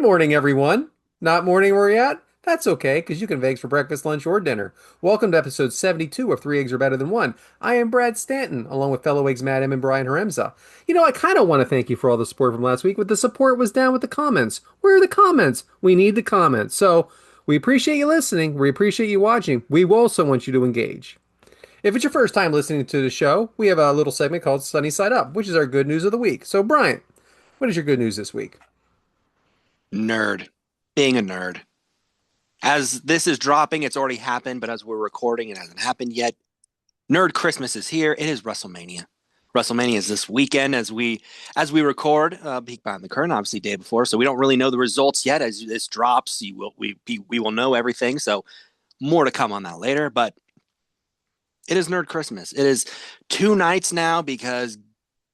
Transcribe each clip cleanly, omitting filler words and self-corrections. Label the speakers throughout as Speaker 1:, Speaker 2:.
Speaker 1: morning, everyone. Not morning where you're at? That's okay, because you can have eggs for breakfast, lunch, or dinner. Welcome to episode 72 of Three Eggs Are Better Than One. I am Brad Stanton, along with fellow eggs Madam and Brian Haremza. I kind of want to thank you for all the support from last week, but the support was down with the comments. Where are the comments? We need the comments. So, we appreciate you listening. We appreciate you watching. We also want you to engage. If it's your first time listening to the show, we have a little segment called Sunny Side Up, which is our good news of the week. So, Brian, what is your good news this week?
Speaker 2: Nerd. Being a nerd. As this is dropping, it's already happened, but as we're recording, it hasn't happened yet. Nerd Christmas is here. It is WrestleMania. WrestleMania is this weekend as we record. Peek behind the curtain, obviously day before, so we don't really know the results yet. As this drops, we will know everything. So more to come on that later. But it is Nerd Christmas. It is 2 nights now because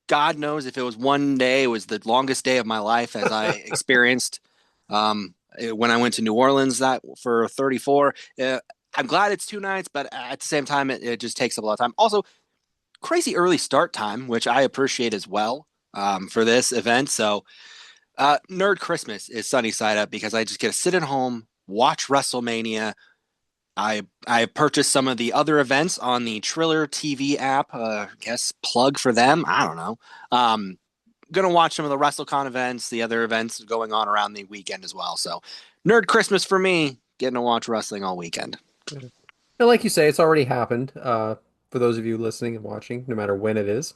Speaker 2: God knows if it was one day, it was the longest day of my life as I experienced when I went to New Orleans that for 34. I'm glad it's 2 nights, but at the same time, it just takes up a lot of time. Also, crazy early start time, which I appreciate as well for this event. So, Nerd Christmas is sunny side up because I just get to sit at home, watch WrestleMania. I purchased some of the other events on the Triller TV app. Guess plug for them. I don't know. Gonna watch some of the WrestleCon events, the other events going on around the weekend as well. So, Nerd Christmas for me, getting to watch wrestling all weekend.
Speaker 1: And like you say, it's already happened for those of you listening and watching, no matter when it is.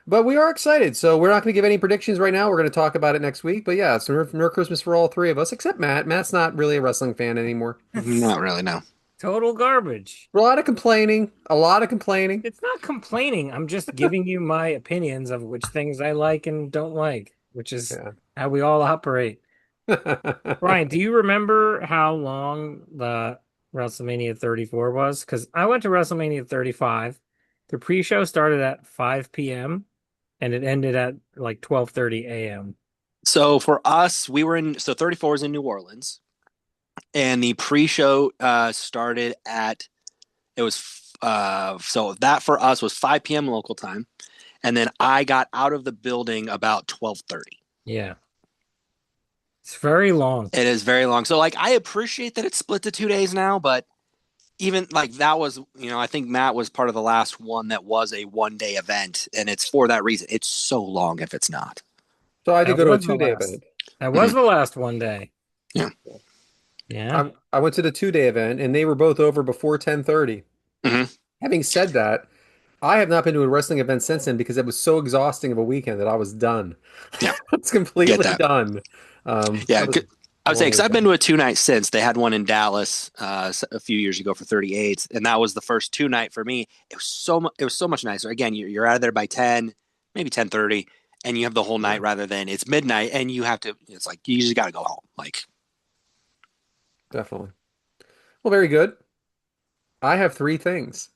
Speaker 1: But we are excited, so we're not going to give any predictions right now. We're going to talk about it next week. But yeah, it's Nerd Christmas for all three of us, except Matt. Matt's not really a wrestling fan anymore.
Speaker 2: Not really, no.
Speaker 3: Total garbage.
Speaker 1: A lot of complaining, a lot of complaining.
Speaker 3: It's not complaining. I'm just giving you my opinions of which things I like and don't like, which is
Speaker 1: Yeah.
Speaker 3: how we all operate. Brian, do you remember how long the WrestleMania 34 was? Because I went to WrestleMania 35. The pre-show started at 5 p.m. and it ended at like 12:30 a.m.
Speaker 2: So for us, we were in 34 is in New Orleans, and the pre-show started at it was so that for us was 5 p.m. local time, and then I got out of the building about 12:30.
Speaker 3: Yeah. It's very long.
Speaker 2: It is very long. So like I appreciate that it's split to 2 days now, but even like that was, I think Matt was part of the last one that was a 1 day event, and it's for that reason. It's so long if it's not.
Speaker 1: So I did
Speaker 3: That
Speaker 1: go to a
Speaker 3: was the
Speaker 1: 2 day
Speaker 3: last.
Speaker 1: event.
Speaker 3: That was
Speaker 2: Mhm.
Speaker 3: the last one day.
Speaker 2: Yeah.
Speaker 3: Yeah.
Speaker 1: I went to the 2 day event, and they were both over before 10:30.
Speaker 2: Hmm.
Speaker 1: Having said that, I have not been to a wrestling event since then because it was so exhausting of a weekend that I was done.
Speaker 2: Yeah.
Speaker 1: I was
Speaker 2: Get
Speaker 1: completely
Speaker 2: that.
Speaker 1: done.
Speaker 2: Yeah.
Speaker 1: That was
Speaker 2: I
Speaker 1: a
Speaker 2: would say
Speaker 1: long
Speaker 2: because I've been
Speaker 1: weekend.
Speaker 2: to a 2 night since. They had one in Dallas a few years ago for 38, and that was the first 2 night for me. It was so much nicer. Again, you're out of there by 10, maybe 10:30, and you have the whole
Speaker 1: Yeah,
Speaker 2: night rather than it's midnight and you have to. It's like you just got to go home. Like,
Speaker 1: definitely. Well, very good. I have three things.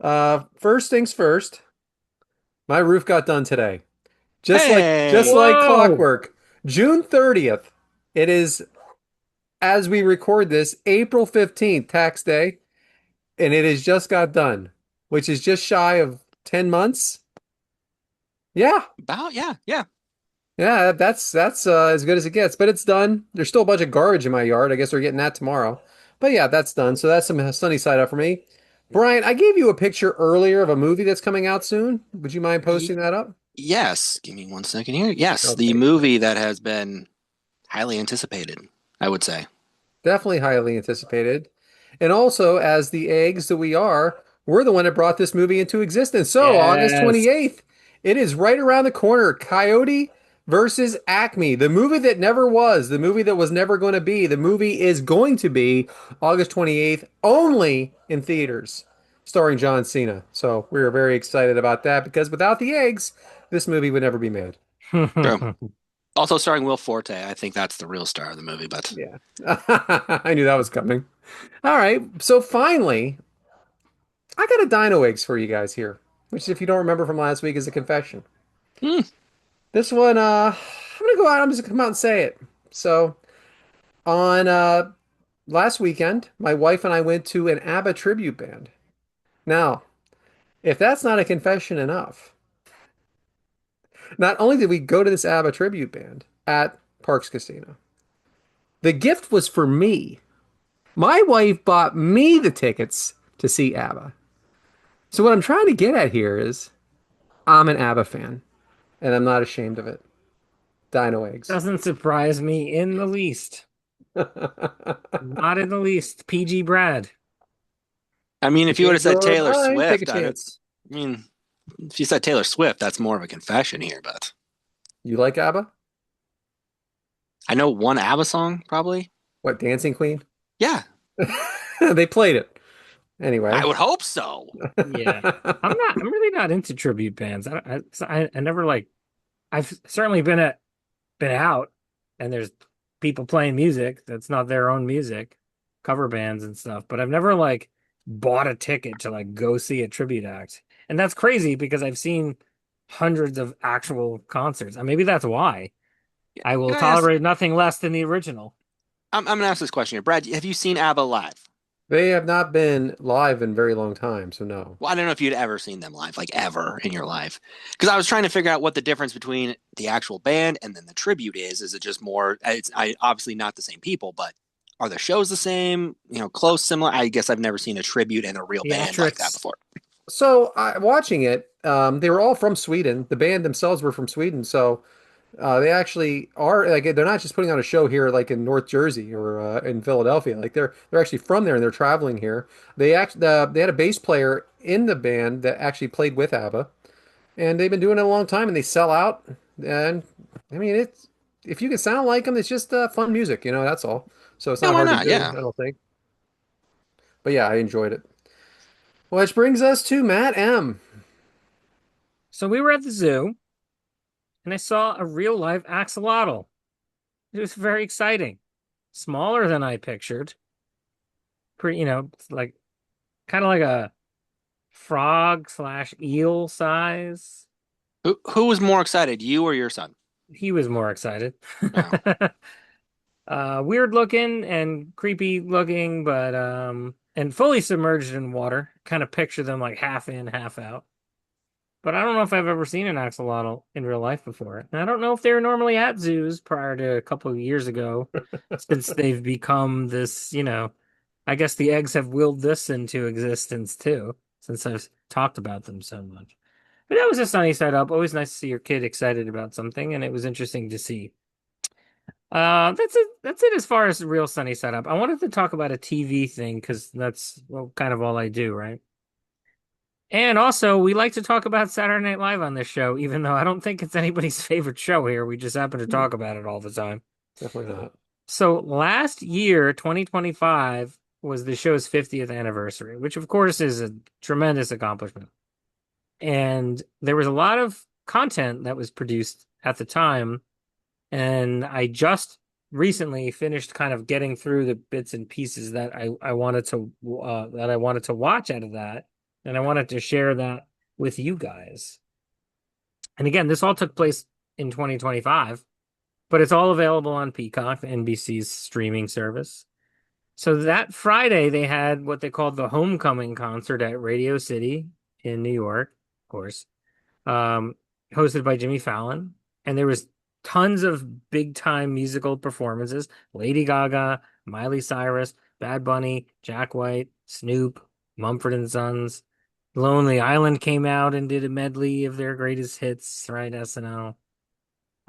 Speaker 1: First things first, my roof got done today. Just
Speaker 2: hey,
Speaker 1: like
Speaker 3: Whoa.
Speaker 1: clockwork. June 30th. It is, as we record this, April 15th, tax day, and it has just got done, which is just shy of 10 months. Yeah.
Speaker 2: about yeah, yeah.
Speaker 1: Yeah, that's as good as it gets, but it's done. There's still a bunch of garbage in my yard. I guess they're getting that tomorrow. But yeah, that's done. So that's some sunny side up for me. Brian, I gave you a picture earlier of a movie that's coming out soon. Would you mind posting that up?
Speaker 2: Yes. Give me 1 second here. Yes, the
Speaker 1: Okay.
Speaker 2: movie that has been highly anticipated. I would say.
Speaker 1: Definitely highly anticipated. And also, as the eggs that we are, we're the one that brought this movie into existence. So, August
Speaker 3: Yes.
Speaker 1: 28th, it is right around the corner. Coyote versus Acme, the movie that never was, the movie that was never going to be. The movie is going to be August 28th, only in theaters, starring John Cena. So, we are very excited about that because without the eggs, this movie would never be made.
Speaker 2: True. Also starring Will Forte. I think that's the real star of the movie. But
Speaker 1: Yeah. I knew that was coming. All right. So finally, I got a dino eggs for you guys here, which if you don't remember from last week is a confession.
Speaker 2: hmm,
Speaker 1: This one, I'm gonna go out, I'm just gonna come out and say it. So on last weekend, my wife and I went to an ABBA tribute band. Now, if that's not a confession enough, not only did we go to this ABBA tribute band at Parks Casino. The gift was for me. My wife bought me the tickets to see ABBA. So what I'm trying to get at here is I'm an ABBA fan, and I'm not ashamed of it. Dino eggs.
Speaker 3: Doesn't surprise me in the least. Not in the least. PG Brad.
Speaker 2: I mean,
Speaker 1: To
Speaker 2: if you would have
Speaker 1: change
Speaker 2: said
Speaker 1: your
Speaker 2: Taylor
Speaker 1: mind, take a
Speaker 2: Swift,
Speaker 1: chance.
Speaker 2: I mean, if you said Taylor Swift, that's more of a confession here, but
Speaker 1: You like ABBA?
Speaker 2: I know one ABBA song, probably.
Speaker 1: What, Dancing Queen?
Speaker 2: Yeah,
Speaker 1: They played it.
Speaker 2: I
Speaker 1: Anyway.
Speaker 2: would hope so.
Speaker 3: Yeah. I'm really not into tribute bands. I never like, I've certainly been out and there's people playing music that's not their own music, cover bands and stuff, but I've never like bought a ticket to like go see a tribute act. And that's crazy because I've seen hundreds of actual concerts. And maybe that's why I will
Speaker 2: Can I ask?
Speaker 3: tolerate nothing less than the original.
Speaker 2: I'm gonna ask this question here, Brad. Have you seen ABBA live?
Speaker 1: They have not been live in a very long time, so no.
Speaker 2: Well, I don't know if you'd ever seen them live, like ever in your life, because I was trying to figure out what the difference between the actual band and then the tribute is. Is it just more? Obviously not the same people, but are the shows the same? You know, close, similar. I guess I've never seen a tribute and a real band like that
Speaker 3: Theatrics.
Speaker 2: before.
Speaker 1: So watching it, they were all from Sweden. The band themselves were from Sweden, so they actually are like they're not just putting on a show here like in North Jersey or in Philadelphia. Like they're actually from there and they're traveling here. They had a bass player in the band that actually played with ABBA, and they've been doing it a long time and they sell out. And I mean, it's if you can sound like them, it's just fun music, that's all. So it's
Speaker 2: Yeah,
Speaker 1: not
Speaker 2: why
Speaker 1: hard to
Speaker 2: not?
Speaker 1: do,
Speaker 2: Yeah.
Speaker 1: I don't think. But yeah, I enjoyed it. Which brings us to Matt M.
Speaker 3: So we were at the zoo and I saw a real live axolotl. It was very exciting. Smaller than I pictured. Pretty, it's like kind of like a frog slash eel size.
Speaker 2: Who was more excited, you or your son?
Speaker 3: He was more excited.
Speaker 2: No.
Speaker 3: Weird looking and creepy looking, but and fully submerged in water. Kind of picture them like half in, half out. But I don't know if I've ever seen an axolotl in real life before. And I don't know if they were normally at zoos prior to a couple of years ago, since they've become this, I guess the eggs have willed this into existence too, since I've talked about them so much. But that was a sunny side up. Always nice to see your kid excited about something, and it was interesting to see. That's it. That's it as far as the real sunny side up. I wanted to talk about a TV thing because that's well, kind of all I do, right? And also, we like to talk about Saturday Night Live on this show, even though I don't think it's anybody's favorite show here. We just happen to talk about it all the time.
Speaker 1: Definitely not.
Speaker 3: So last year, 2025, was the show's 50th anniversary, which of course is a tremendous accomplishment. And there was a lot of content that was produced at the time. And I just recently finished kind of getting through the bits and pieces that I wanted to watch out of that. And I wanted to share that with you guys. And again, this all took place in 2025, but it's all available on Peacock, NBC's streaming service. So that Friday, they had what they called the Homecoming concert at Radio City in New York, of course, um, hosted by Jimmy Fallon. And there was tons of big time musical performances. Lady Gaga, Miley Cyrus, Bad Bunny, Jack White, Snoop, Mumford and Sons. Lonely Island came out and did a medley of their greatest hits, right? SNL.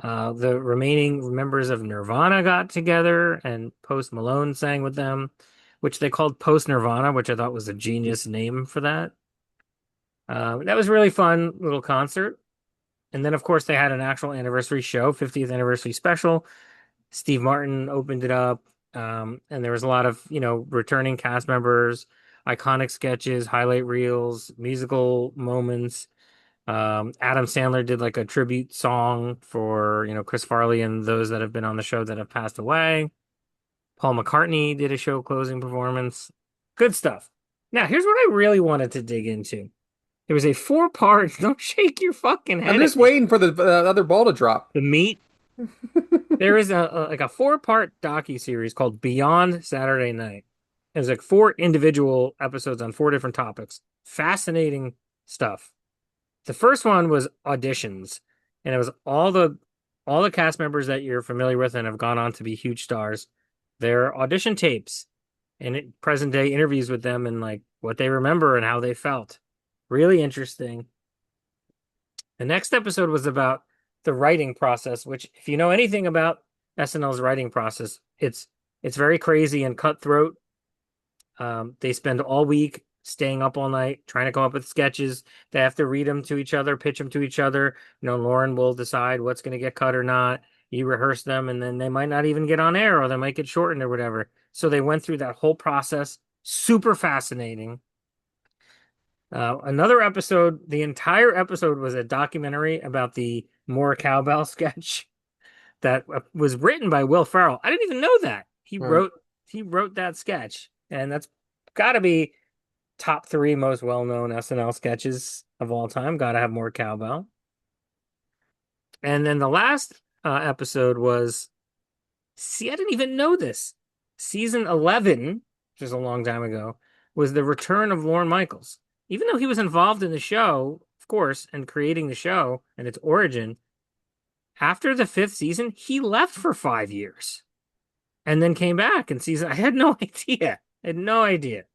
Speaker 3: The remaining members of Nirvana got together and Post Malone sang with them, which they called Post Nirvana, which I thought was a genius name for that. That was a really fun little concert. And then, of course, they had an actual anniversary show, 50th anniversary special. Steve Martin opened it up. And there was a lot of, returning cast members, iconic sketches, highlight reels, musical moments. Adam Sandler did like a tribute song for, Chris Farley and those that have been on the show that have passed away. Paul McCartney did a show closing performance. Good stuff. Now, here's what I really wanted to dig into. There was a four-part, don't shake your fucking
Speaker 1: I'm
Speaker 3: head
Speaker 1: just
Speaker 3: at me.
Speaker 1: waiting for the other ball to drop.
Speaker 3: The meat. There is a four-part docu-series called Beyond Saturday Night. There's like four individual episodes on four different topics. Fascinating stuff. The first one was auditions, and it was all the all the cast members that you're familiar with and have gone on to be huge stars, their audition tapes and present day interviews with them and like what they remember and how they felt. Really interesting. The next episode was about the writing process, which if you know anything about SNL's writing process, it's very crazy and cutthroat. They spend all week staying up all night trying to come up with sketches. They have to read them to each other, pitch them to each other. Lauren will decide what's going to get cut or not. You rehearse them, and then they might not even get on air, or they might get shortened or whatever. So they went through that whole process. Super fascinating. Another episode, the entire episode was a documentary about the More Cowbell sketch that was written by Will Ferrell. I didn't even know that.
Speaker 1: Right.
Speaker 3: He wrote that sketch, and that's got to be top three most well-known SNL sketches of all time. Got to have More Cowbell. And then the last episode was, see, I didn't even know this. Season 11, which is a long time ago, was the return of Lorne Michaels. Even though he was involved in the show, of course, and creating the show and its origin, after the fifth season, he left for 5 years and then came back in season. I had no idea. I had no idea.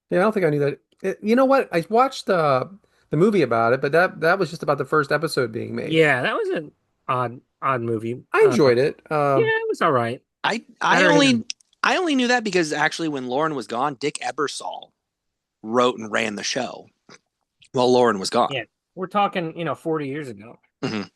Speaker 1: Yeah, I don't think I knew that. You know what? I watched the movie about it, but that was just about the first episode being made.
Speaker 3: Yeah, that was an odd movie.
Speaker 1: I enjoyed it.
Speaker 3: Yeah, it was all right.
Speaker 2: I I
Speaker 3: Better
Speaker 2: only
Speaker 3: him.
Speaker 2: I only knew that because actually when Lauren was gone, Dick Ebersol wrote and ran the show while Lauren was gone.
Speaker 3: Yeah, we're talking, 40 years ago.
Speaker 2: Mhm.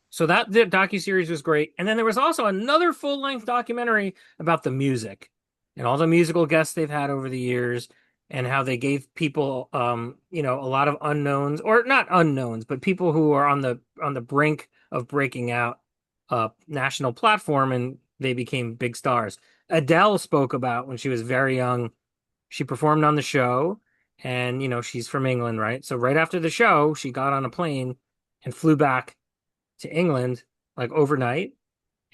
Speaker 3: So that the docuseries was great. And then there was also another full-length documentary about the music and all the musical guests they've had over the years and how they gave people a lot of unknowns, or not unknowns, but people who are on the brink of breaking out a national platform, and they became big stars. Adele spoke about when she was very young. She performed on the show, and she's from England, right? So right after the show, she got on a plane and flew back to England like overnight.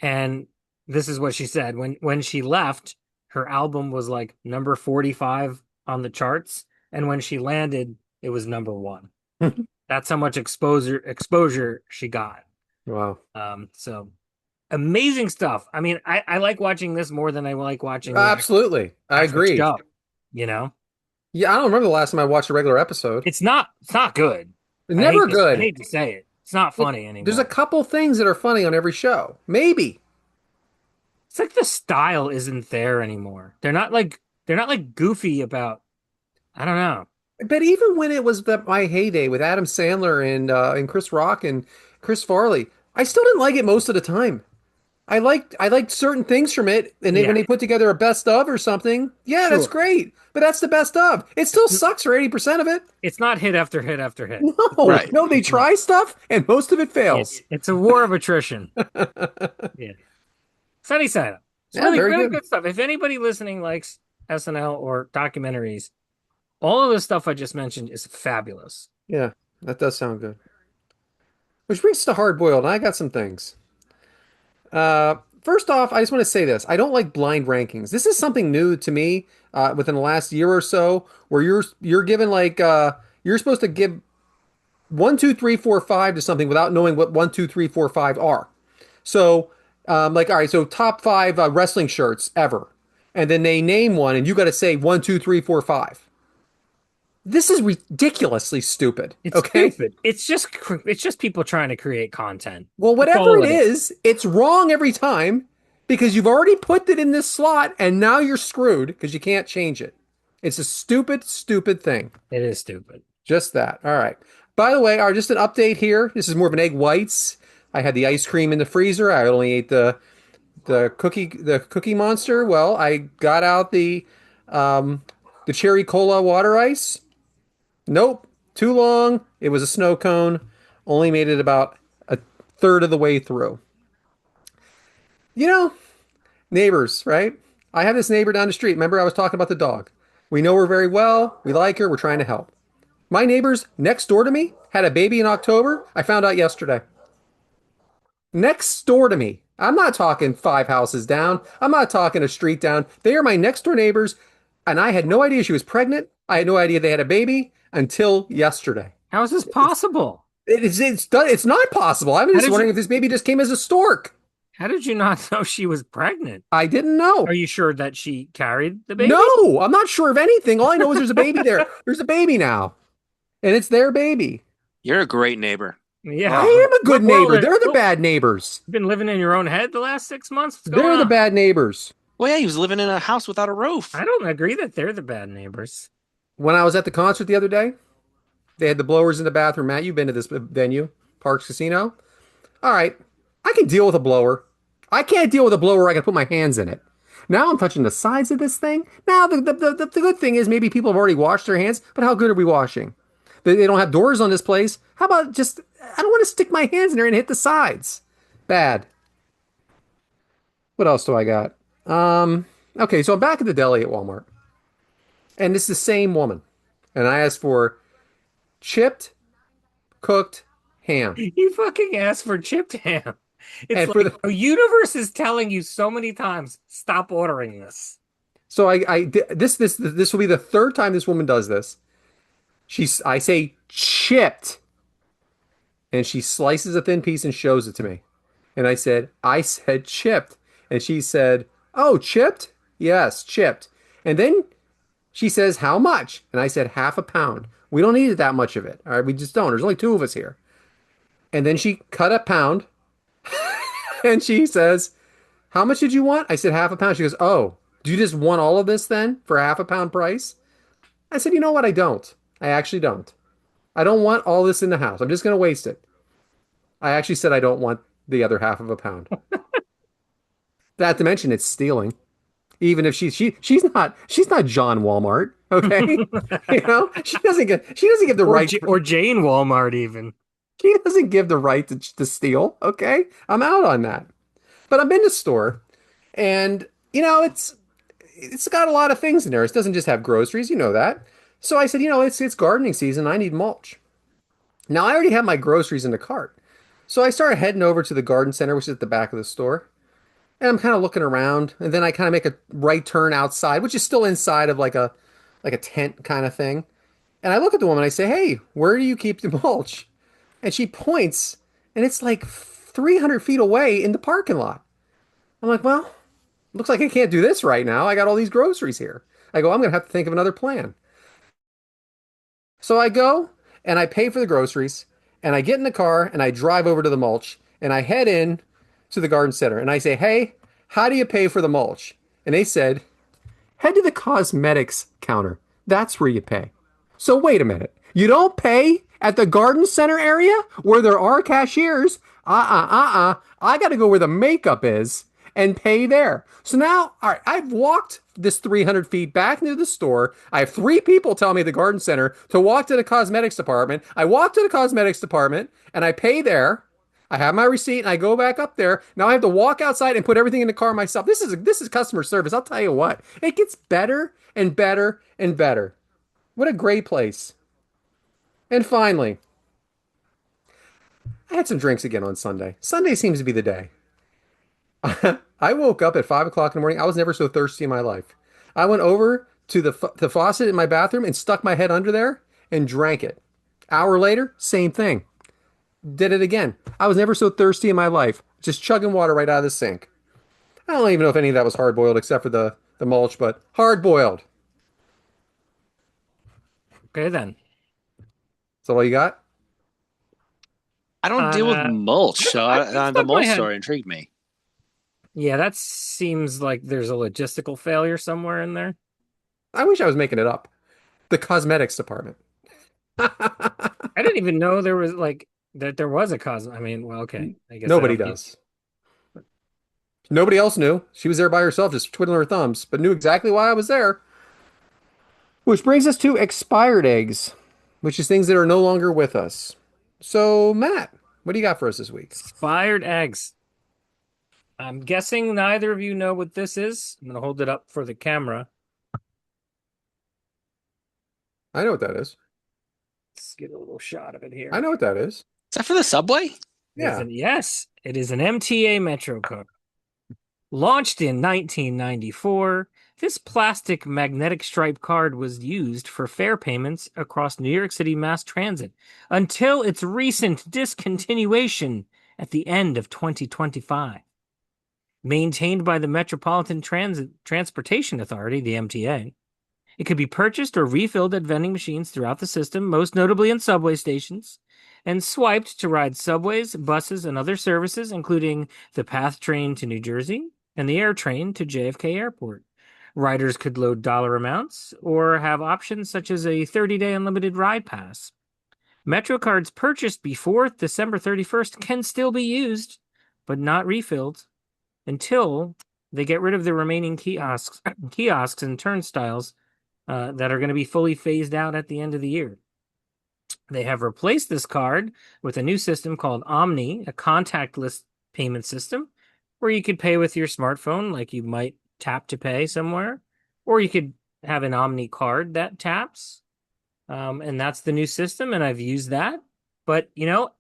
Speaker 3: And this is what she said. When she left, her album was like number 45 on the charts. And when she landed, it was number one. That's how much exposure she got.
Speaker 1: Wow.
Speaker 3: So amazing stuff. I mean, I like watching this more than I like watching the
Speaker 1: Absolutely. I
Speaker 3: actual
Speaker 1: agree.
Speaker 3: show. You know,
Speaker 1: Yeah, I don't remember the last time I watched a regular episode.
Speaker 3: it's not good.
Speaker 1: Never
Speaker 3: I
Speaker 1: good.
Speaker 3: hate to say it. It's not funny
Speaker 1: There's a
Speaker 3: anymore.
Speaker 1: couple things that are funny on every show. Maybe.
Speaker 3: It's like the style isn't there anymore. They're not like goofy about, I don't know.
Speaker 1: But even when it was my heyday with Adam Sandler and Chris Rock and Chris Farley, I still didn't like it most of the time. I liked certain things from it, and when
Speaker 3: Yeah,
Speaker 1: they put together a best of or something, yeah, that's
Speaker 3: sure.
Speaker 1: great. But that's the best of. It still
Speaker 3: N-
Speaker 1: sucks for 80% of it.
Speaker 3: It's not hit after hit after hit.
Speaker 1: No,
Speaker 2: Right.
Speaker 1: no, they
Speaker 3: It's not.
Speaker 1: try stuff and most of it fails.
Speaker 3: It's a war of attrition. Yeah. Sunny side up. It's
Speaker 1: Yeah,
Speaker 3: really,
Speaker 1: very
Speaker 3: really
Speaker 1: good.
Speaker 3: good stuff. If anybody listening likes SNL or documentaries, all of the stuff I just mentioned is fabulous.
Speaker 1: Yeah, that does sound good. Which brings us to hard boiled, and I got some things. First off, I just want to say this. I don't like blind rankings. This is something new to me within the last year or so, where you're given you're supposed to give one, two, three, four, five to something without knowing what one, two, three, four, five are. So, all right, so top five wrestling shirts ever, and then they name one, and you got to say one, two, three, four, five. This is ridiculously stupid.
Speaker 3: It's
Speaker 1: Okay.
Speaker 3: stupid. It's just people trying to create content.
Speaker 1: Well,
Speaker 3: That's
Speaker 1: whatever
Speaker 3: all
Speaker 1: it
Speaker 3: it is.
Speaker 1: is, it's wrong every time because you've already put it in this slot and now you're screwed because you can't change it. It's a stupid, stupid thing.
Speaker 3: It is stupid.
Speaker 1: Just that. All right. By the way, just an update here. This is more of an egg whites. I had the ice cream in the freezer. I only ate the cookie monster. Well, I got out um, the cherry cola water ice. Nope, too long. It was a snow cone. Only made it about a third of the way through. You know, neighbors, right? I have this neighbor down the street. Remember, I was talking about the dog. We know her very well. We like her. We're trying to help. My neighbors next door to me had a baby in October. I found out yesterday. Next door to me. I'm not talking five houses down. I'm not talking a street down. They are my next door neighbors, and I had no idea she was pregnant. I had no idea they had a baby until yesterday.
Speaker 3: How is this
Speaker 1: It's
Speaker 3: possible?
Speaker 1: It's not possible. I'm
Speaker 3: How
Speaker 1: just
Speaker 3: did
Speaker 1: wondering
Speaker 3: you
Speaker 1: if this baby just came as a stork.
Speaker 3: how did you not know she was pregnant?
Speaker 1: I didn't
Speaker 3: Are
Speaker 1: know.
Speaker 3: you sure that she carried the baby?
Speaker 1: No, I'm not sure of anything. All I know is there's a baby there. There's a baby now, and it's their baby.
Speaker 2: You're a great neighbor.
Speaker 3: Yeah,
Speaker 1: I
Speaker 2: Oh,
Speaker 3: but
Speaker 1: am a good
Speaker 3: what world
Speaker 1: neighbor.
Speaker 3: are
Speaker 1: They're the
Speaker 3: what,
Speaker 1: bad neighbors.
Speaker 3: you've been living in your own head the last 6 months? What's going
Speaker 1: They're the
Speaker 3: on?
Speaker 1: bad neighbors.
Speaker 2: well, yeah, he was living in a house without a roof.
Speaker 3: I don't agree that they're the bad neighbors.
Speaker 1: When I was at the concert the other day, they had the blowers in the bathroom. Matt, you've been to this venue, Parks Casino. All right, I can deal with a blower. I can't deal with a blower where I can put my hands in it. Now I'm touching the sides of this thing. Now the good thing is maybe people have already washed their hands, but how good are we washing? They don't have doors on this place. How about just, I don't want to stick my hands in there and hit the sides. Bad. What else do I got? Okay, so I'm back at the deli at Walmart, and it's the same woman. And I asked for chipped, cooked ham.
Speaker 3: You fucking asked for chipped ham. It's
Speaker 1: And for
Speaker 3: like
Speaker 1: the
Speaker 3: the universe is telling you so many times, stop ordering this.
Speaker 1: so this will be the third time this woman does this. I say chipped, and she slices a thin piece and shows it to me. And I said chipped, and she said, "Oh, chipped? Yes, chipped." And then she says, "How much?" And I said, "Half a pound. We don't need that much of it. All right, we just don't. There's only two of us here." And then she cut a pound, and she says, "How much did you want?" I said, "Half a pound." She goes, "Oh, do you just want all of this then for half a pound price?" I said, "You know what? I don't. I actually don't. I don't want all this in the house. I'm just going to waste it." I actually said I don't want the other half of a pound. Not to mention it's stealing. Even if she's not John Walmart, okay? You know, she doesn't give the right
Speaker 3: Or Jane Walmart even.
Speaker 1: she doesn't give the right to steal, okay? I'm out on that. But I'm in the store, and it's got a lot of things in there. It doesn't just have groceries, you know that. So I said, it's gardening season. I need mulch. Now I already have my groceries in the cart. So I started heading over to the garden center, which is at the back of the store. And I'm kind of looking around, and then I kind of make a right turn outside, which is still inside of like a tent kind of thing. And I look at the woman, I say, "Hey, where do you keep the mulch?" And she points, and it's like 300 feet away in the parking lot. I'm like, "Well, looks like I can't do this right now. I got all these groceries here." I go, "I'm gonna have to think of another plan." So I go and I pay for the groceries, and I get in the car and I drive over to the mulch, and I head in to the garden center, and I say, "Hey, how do you pay for the mulch?" And they said, "Head to the cosmetics counter. That's where you pay." So wait a minute. You don't pay at the garden center area where there are cashiers. I got to go where the makeup is and pay there. So now, all right, I've walked this 300 feet back into the store. I have three people tell me at the garden center to walk to the cosmetics department. I walk to the cosmetics department and I pay there. I have my receipt and I go back up there. Now I have to walk outside and put everything in the car myself. This is customer service. I'll tell you what. It gets better and better and better. What a great place. And finally, I had some drinks again on Sunday. Sunday seems to be the day. I woke up at 5 o'clock in the morning. I was never so thirsty in my life. I went over to the faucet in my bathroom and stuck my head under there and drank it. Hour later, same thing. Did it again. I was never so thirsty in my life. Just chugging water right out of the sink. I don't even know if any of that was hard boiled except for the mulch, but hard boiled.
Speaker 3: Okay then.
Speaker 1: So all you got?
Speaker 2: I don't deal with mulch, so
Speaker 3: I
Speaker 2: the
Speaker 3: stuck my
Speaker 2: mulch
Speaker 3: head.
Speaker 2: story intrigued me.
Speaker 3: Yeah, that seems like there's a logistical failure somewhere in there.
Speaker 1: I wish I was making it up. The cosmetics department.
Speaker 3: I didn't even know there was like that there was a cosmo. I mean, well, okay. I guess I
Speaker 1: Nobody
Speaker 3: don't need.
Speaker 1: does. Nobody else knew. She was there by herself, just twiddling her thumbs, but knew exactly why I was there. Which brings us to expired eggs, which is things that are no longer with us. So, Matt, what do you got for us this week?
Speaker 3: Expired eggs. I'm guessing neither of you know what this is. I'm gonna hold it up for the camera.
Speaker 1: I know what that is.
Speaker 3: Let's get a little shot of it
Speaker 1: I
Speaker 3: here.
Speaker 1: know what that is.
Speaker 2: Is that for the subway?
Speaker 1: Yeah.
Speaker 3: Yes, it is an MTA Metro card. Launched in 1994, This plastic magnetic stripe card was used for fare payments across New York City mass transit until its recent discontinuation at the end of 2025. Maintained by the Metropolitan Transportation Authority, the MTA, it could be purchased or refilled at vending machines throughout the system, most notably in subway stations, and swiped to ride subways, buses, and other services, including the PATH train to New Jersey and the air train to JFK Airport. Riders could load dollar amounts or have options such as a 30-day unlimited ride pass. Metro cards purchased before December 31st can still be used, but not refilled until they get rid of the remaining kiosks and turnstiles that are going to be fully phased out at the end of the year. They have replaced this card with a new system called Omni, a contactless payment system where you could pay with your smartphone, like you might tap to pay somewhere, or you could have an Omni card that taps. And that's the new system, and I've used that. But,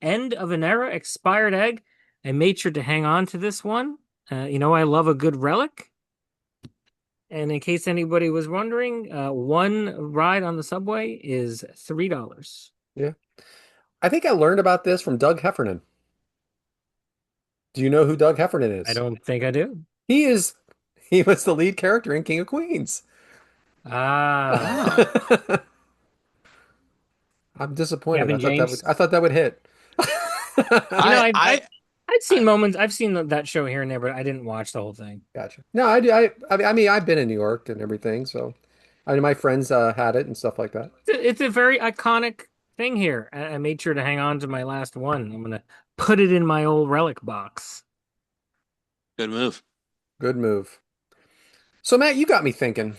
Speaker 3: end of an era, expired egg. I made sure to hang on to this one. I love a good relic. And in case anybody was wondering, one ride on the subway is $3.
Speaker 1: Yeah. I think I learned about this from Doug Heffernan. Do you know who Doug Heffernan
Speaker 3: I
Speaker 1: is?
Speaker 3: don't think I do.
Speaker 1: He is he was the lead character in King of Queens.
Speaker 3: Ah,
Speaker 2: Oh,
Speaker 1: I'm disappointed.
Speaker 3: Kevin James.
Speaker 1: I thought that would hit.
Speaker 3: You know,
Speaker 2: I, I,
Speaker 3: I've
Speaker 2: I
Speaker 3: seen moments. I've seen that show here and there, but I didn't watch the whole thing.
Speaker 1: Gotcha. No, I do. I mean, I've been in New York and everything, so I mean, my friends had it and stuff like that.
Speaker 3: It's a very iconic thing here. I made sure to hang on to my last one. I'm gonna put it in my old relic box.
Speaker 2: good move.
Speaker 1: Good move. So, Matt, you got me thinking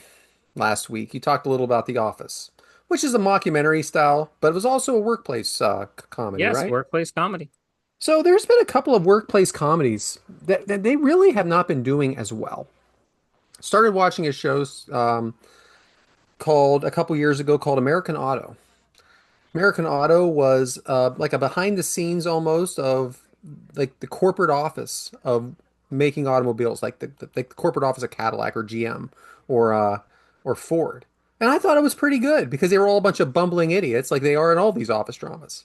Speaker 1: last week. You talked a little about The Office, which is a mockumentary style, but it was also a workplace comedy,
Speaker 3: Yes,
Speaker 1: right?
Speaker 3: workplace comedy.
Speaker 1: So, there's been a couple of workplace comedies that they really have not been doing as well. Started watching a show called a couple years ago called American Auto. American Auto was like a behind the scenes almost of like the corporate office of making automobiles, like the corporate office of Cadillac or GM or Ford. And I thought it was pretty good because they were all a bunch of bumbling idiots like they are in all these office dramas.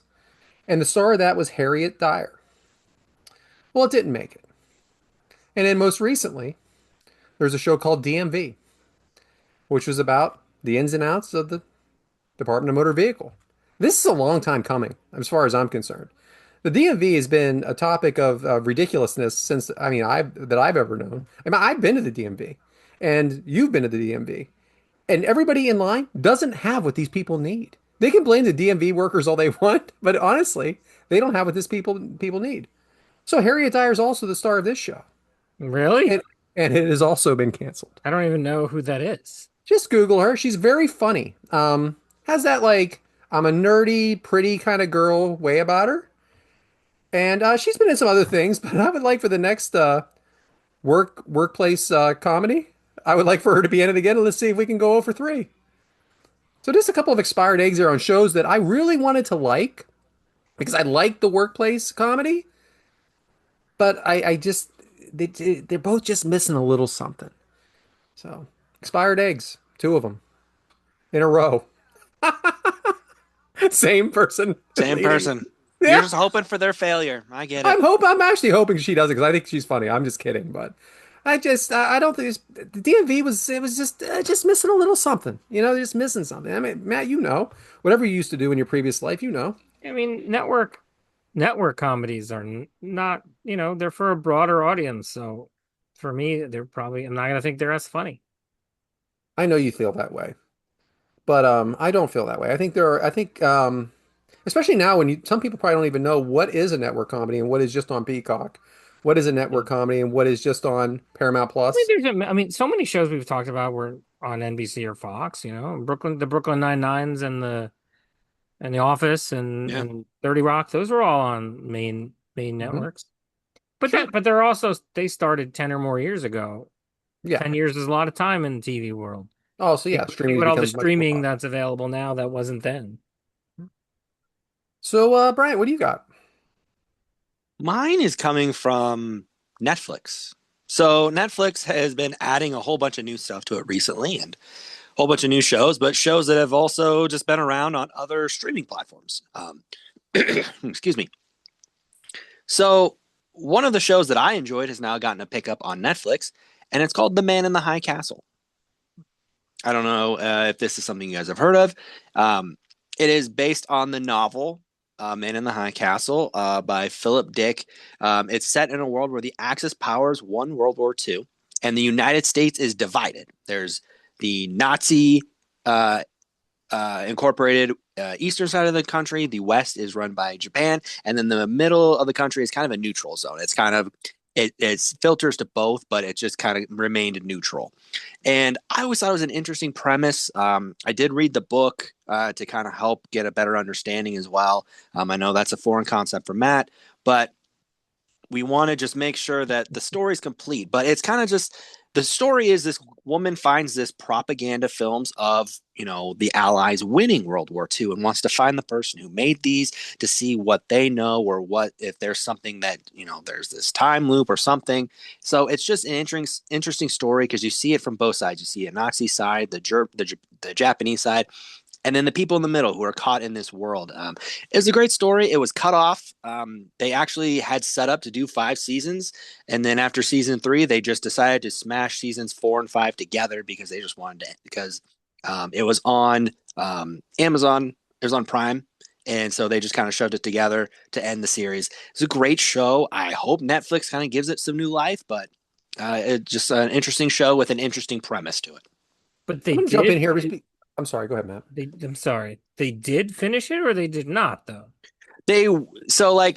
Speaker 1: And the star of that was Harriet Dyer. Well, it didn't make it. And then most recently, there's a show called DMV, which was about the ins and outs of the Department of Motor Vehicle. This is a long time coming, as far as I'm concerned. The DMV has been a topic of ridiculousness since I mean I've ever known. I mean I've been to the DMV, and you've been to the DMV, and everybody in line doesn't have what these people need. They can blame the DMV workers all they want, but honestly, they don't have what this people need. So Harriet Dyer is also the star of this show,
Speaker 3: Really?
Speaker 1: and and it has also been canceled.
Speaker 3: I don't even know who that is.
Speaker 1: Just Google her. She's very funny. Has that like I'm a nerdy, pretty kind of girl way about her. And she's been in some other things, but I would like for the next workplace comedy, I would like for her to be in it again, and let's see if we can go over three. So just a couple of expired eggs there on shows that I really wanted to like because I like the workplace comedy, but I just they're both just missing a little something. So expired eggs, two of them in a row. Same person
Speaker 2: Same
Speaker 1: leading.
Speaker 2: person. You're
Speaker 1: Yeah.
Speaker 2: just hoping for their failure. I get it.
Speaker 1: I'm actually hoping she does it because I think she's funny. I'm just kidding, but I don't think the DMV was just missing a little something. Just missing something. I mean, Matt, whatever you used to do in your previous life,
Speaker 3: I mean, network comedies are not, they're for a broader audience. So for me, I'm not gonna think they're as funny.
Speaker 1: I know you feel that way, but I don't feel that way. I think especially now when some people probably don't even know what is a network comedy and what is just on Peacock, what is a
Speaker 3: Yeah.
Speaker 1: network comedy and what is just on Paramount
Speaker 3: I mean,
Speaker 1: Plus.
Speaker 3: so many shows we've talked about were on NBC or Fox, the Brooklyn Nine-Nines and The Office
Speaker 2: Yeah.
Speaker 3: and 30 Rock. Those were all on main
Speaker 1: Hmm.
Speaker 3: networks. But
Speaker 1: Sure.
Speaker 3: they started 10 or more years ago.
Speaker 1: Yeah.
Speaker 3: 10 years is a lot of time in the TV world.
Speaker 1: Oh, so yeah,
Speaker 3: Think
Speaker 1: streaming has
Speaker 3: about all the
Speaker 1: become much more
Speaker 3: streaming
Speaker 1: popular.
Speaker 3: that's available now that wasn't then.
Speaker 1: So, Brian, what do you got?
Speaker 2: Mine is coming from Netflix. So Netflix has been adding a whole bunch of new stuff to it recently and a whole bunch of new shows, but shows that have also just been around on other streaming platforms. Excuse me. So one of the shows that I enjoyed has now gotten a pickup on Netflix, and it's called The Man in the High Castle. I don't know if this is something you guys have heard of. Um, it is based on the novel Man in the High Castle by Philip Dick. It's set in a world where the Axis powers won World War II, and the United States is divided. There's the Nazi uh, incorporated eastern side of the country. The west is run by Japan, and then the middle of the country is kind of a neutral zone. It's kind of it's filters to both, but it just kind of remained neutral. And I always thought it was an interesting premise. I did read the book to kind of help get a better understanding as well. I know that's a foreign concept for Matt, but we want to just make sure that the story's complete. But it's kind of just the story is this woman finds this propaganda films of the Allies winning World War II and wants to find the person who made these to see what they know or what if there's something that there's this time loop or something. So it's just an interesting story because you see it from both sides. You see a Nazi side, the Japanese side, and then the people in the middle who are caught in this world. It was a great story. It was cut off. They actually had set up to do 5 seasons, and then after season 3, they just decided to smash seasons 4 and 5 together because they just wanted to. Because it was on Amazon, it was on Prime, and so they just kind of shoved it together to end the series. It's a great show. I hope Netflix kind of gives it some new life, but it's just an interesting show with an interesting premise to it.
Speaker 3: But
Speaker 1: I'm
Speaker 3: they
Speaker 1: going to jump in
Speaker 3: did.
Speaker 1: here. I'm sorry. Go ahead, Matt.
Speaker 3: I'm sorry. They did finish it, or they did not, though.
Speaker 2: They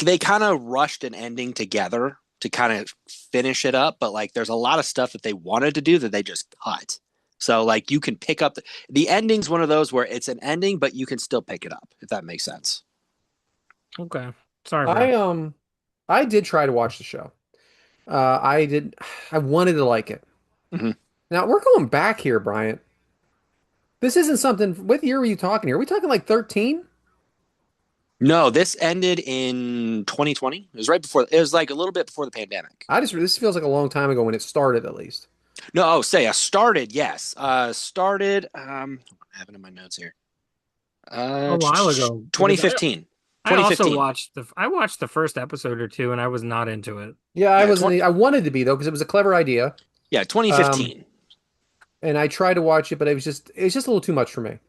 Speaker 2: they kind of rushed an ending together to kind of finish it up, but like there's a lot of stuff that they wanted to do that they just cut. So like you can pick up the ending's one of those where it's an ending, but you can still pick it up if that makes sense.
Speaker 3: Okay. Sorry, bro.
Speaker 1: I did try to watch the show. I did. I wanted to like it.
Speaker 2: Mhm.
Speaker 1: Now we're going back here, Bryant. This isn't something. What year were you talking here? Are we talking like 13?
Speaker 2: No, this ended in 2020. It was right before. It was like a little bit before the pandemic.
Speaker 1: This feels like a long time ago when it started, at least.
Speaker 2: No, oh, say I started. Yes, started. I have it in my notes here.
Speaker 3: A while ago, because
Speaker 2: 2015.
Speaker 3: I also
Speaker 2: 2015.
Speaker 3: watched the first episode or two, and I was not into it.
Speaker 1: Yeah, I
Speaker 2: Yeah,
Speaker 1: wasn't. I wanted to be though because it was a clever idea.
Speaker 2: yeah,
Speaker 1: Um,
Speaker 2: 2015.
Speaker 1: and I tried to watch it, but it was just a little too much for me.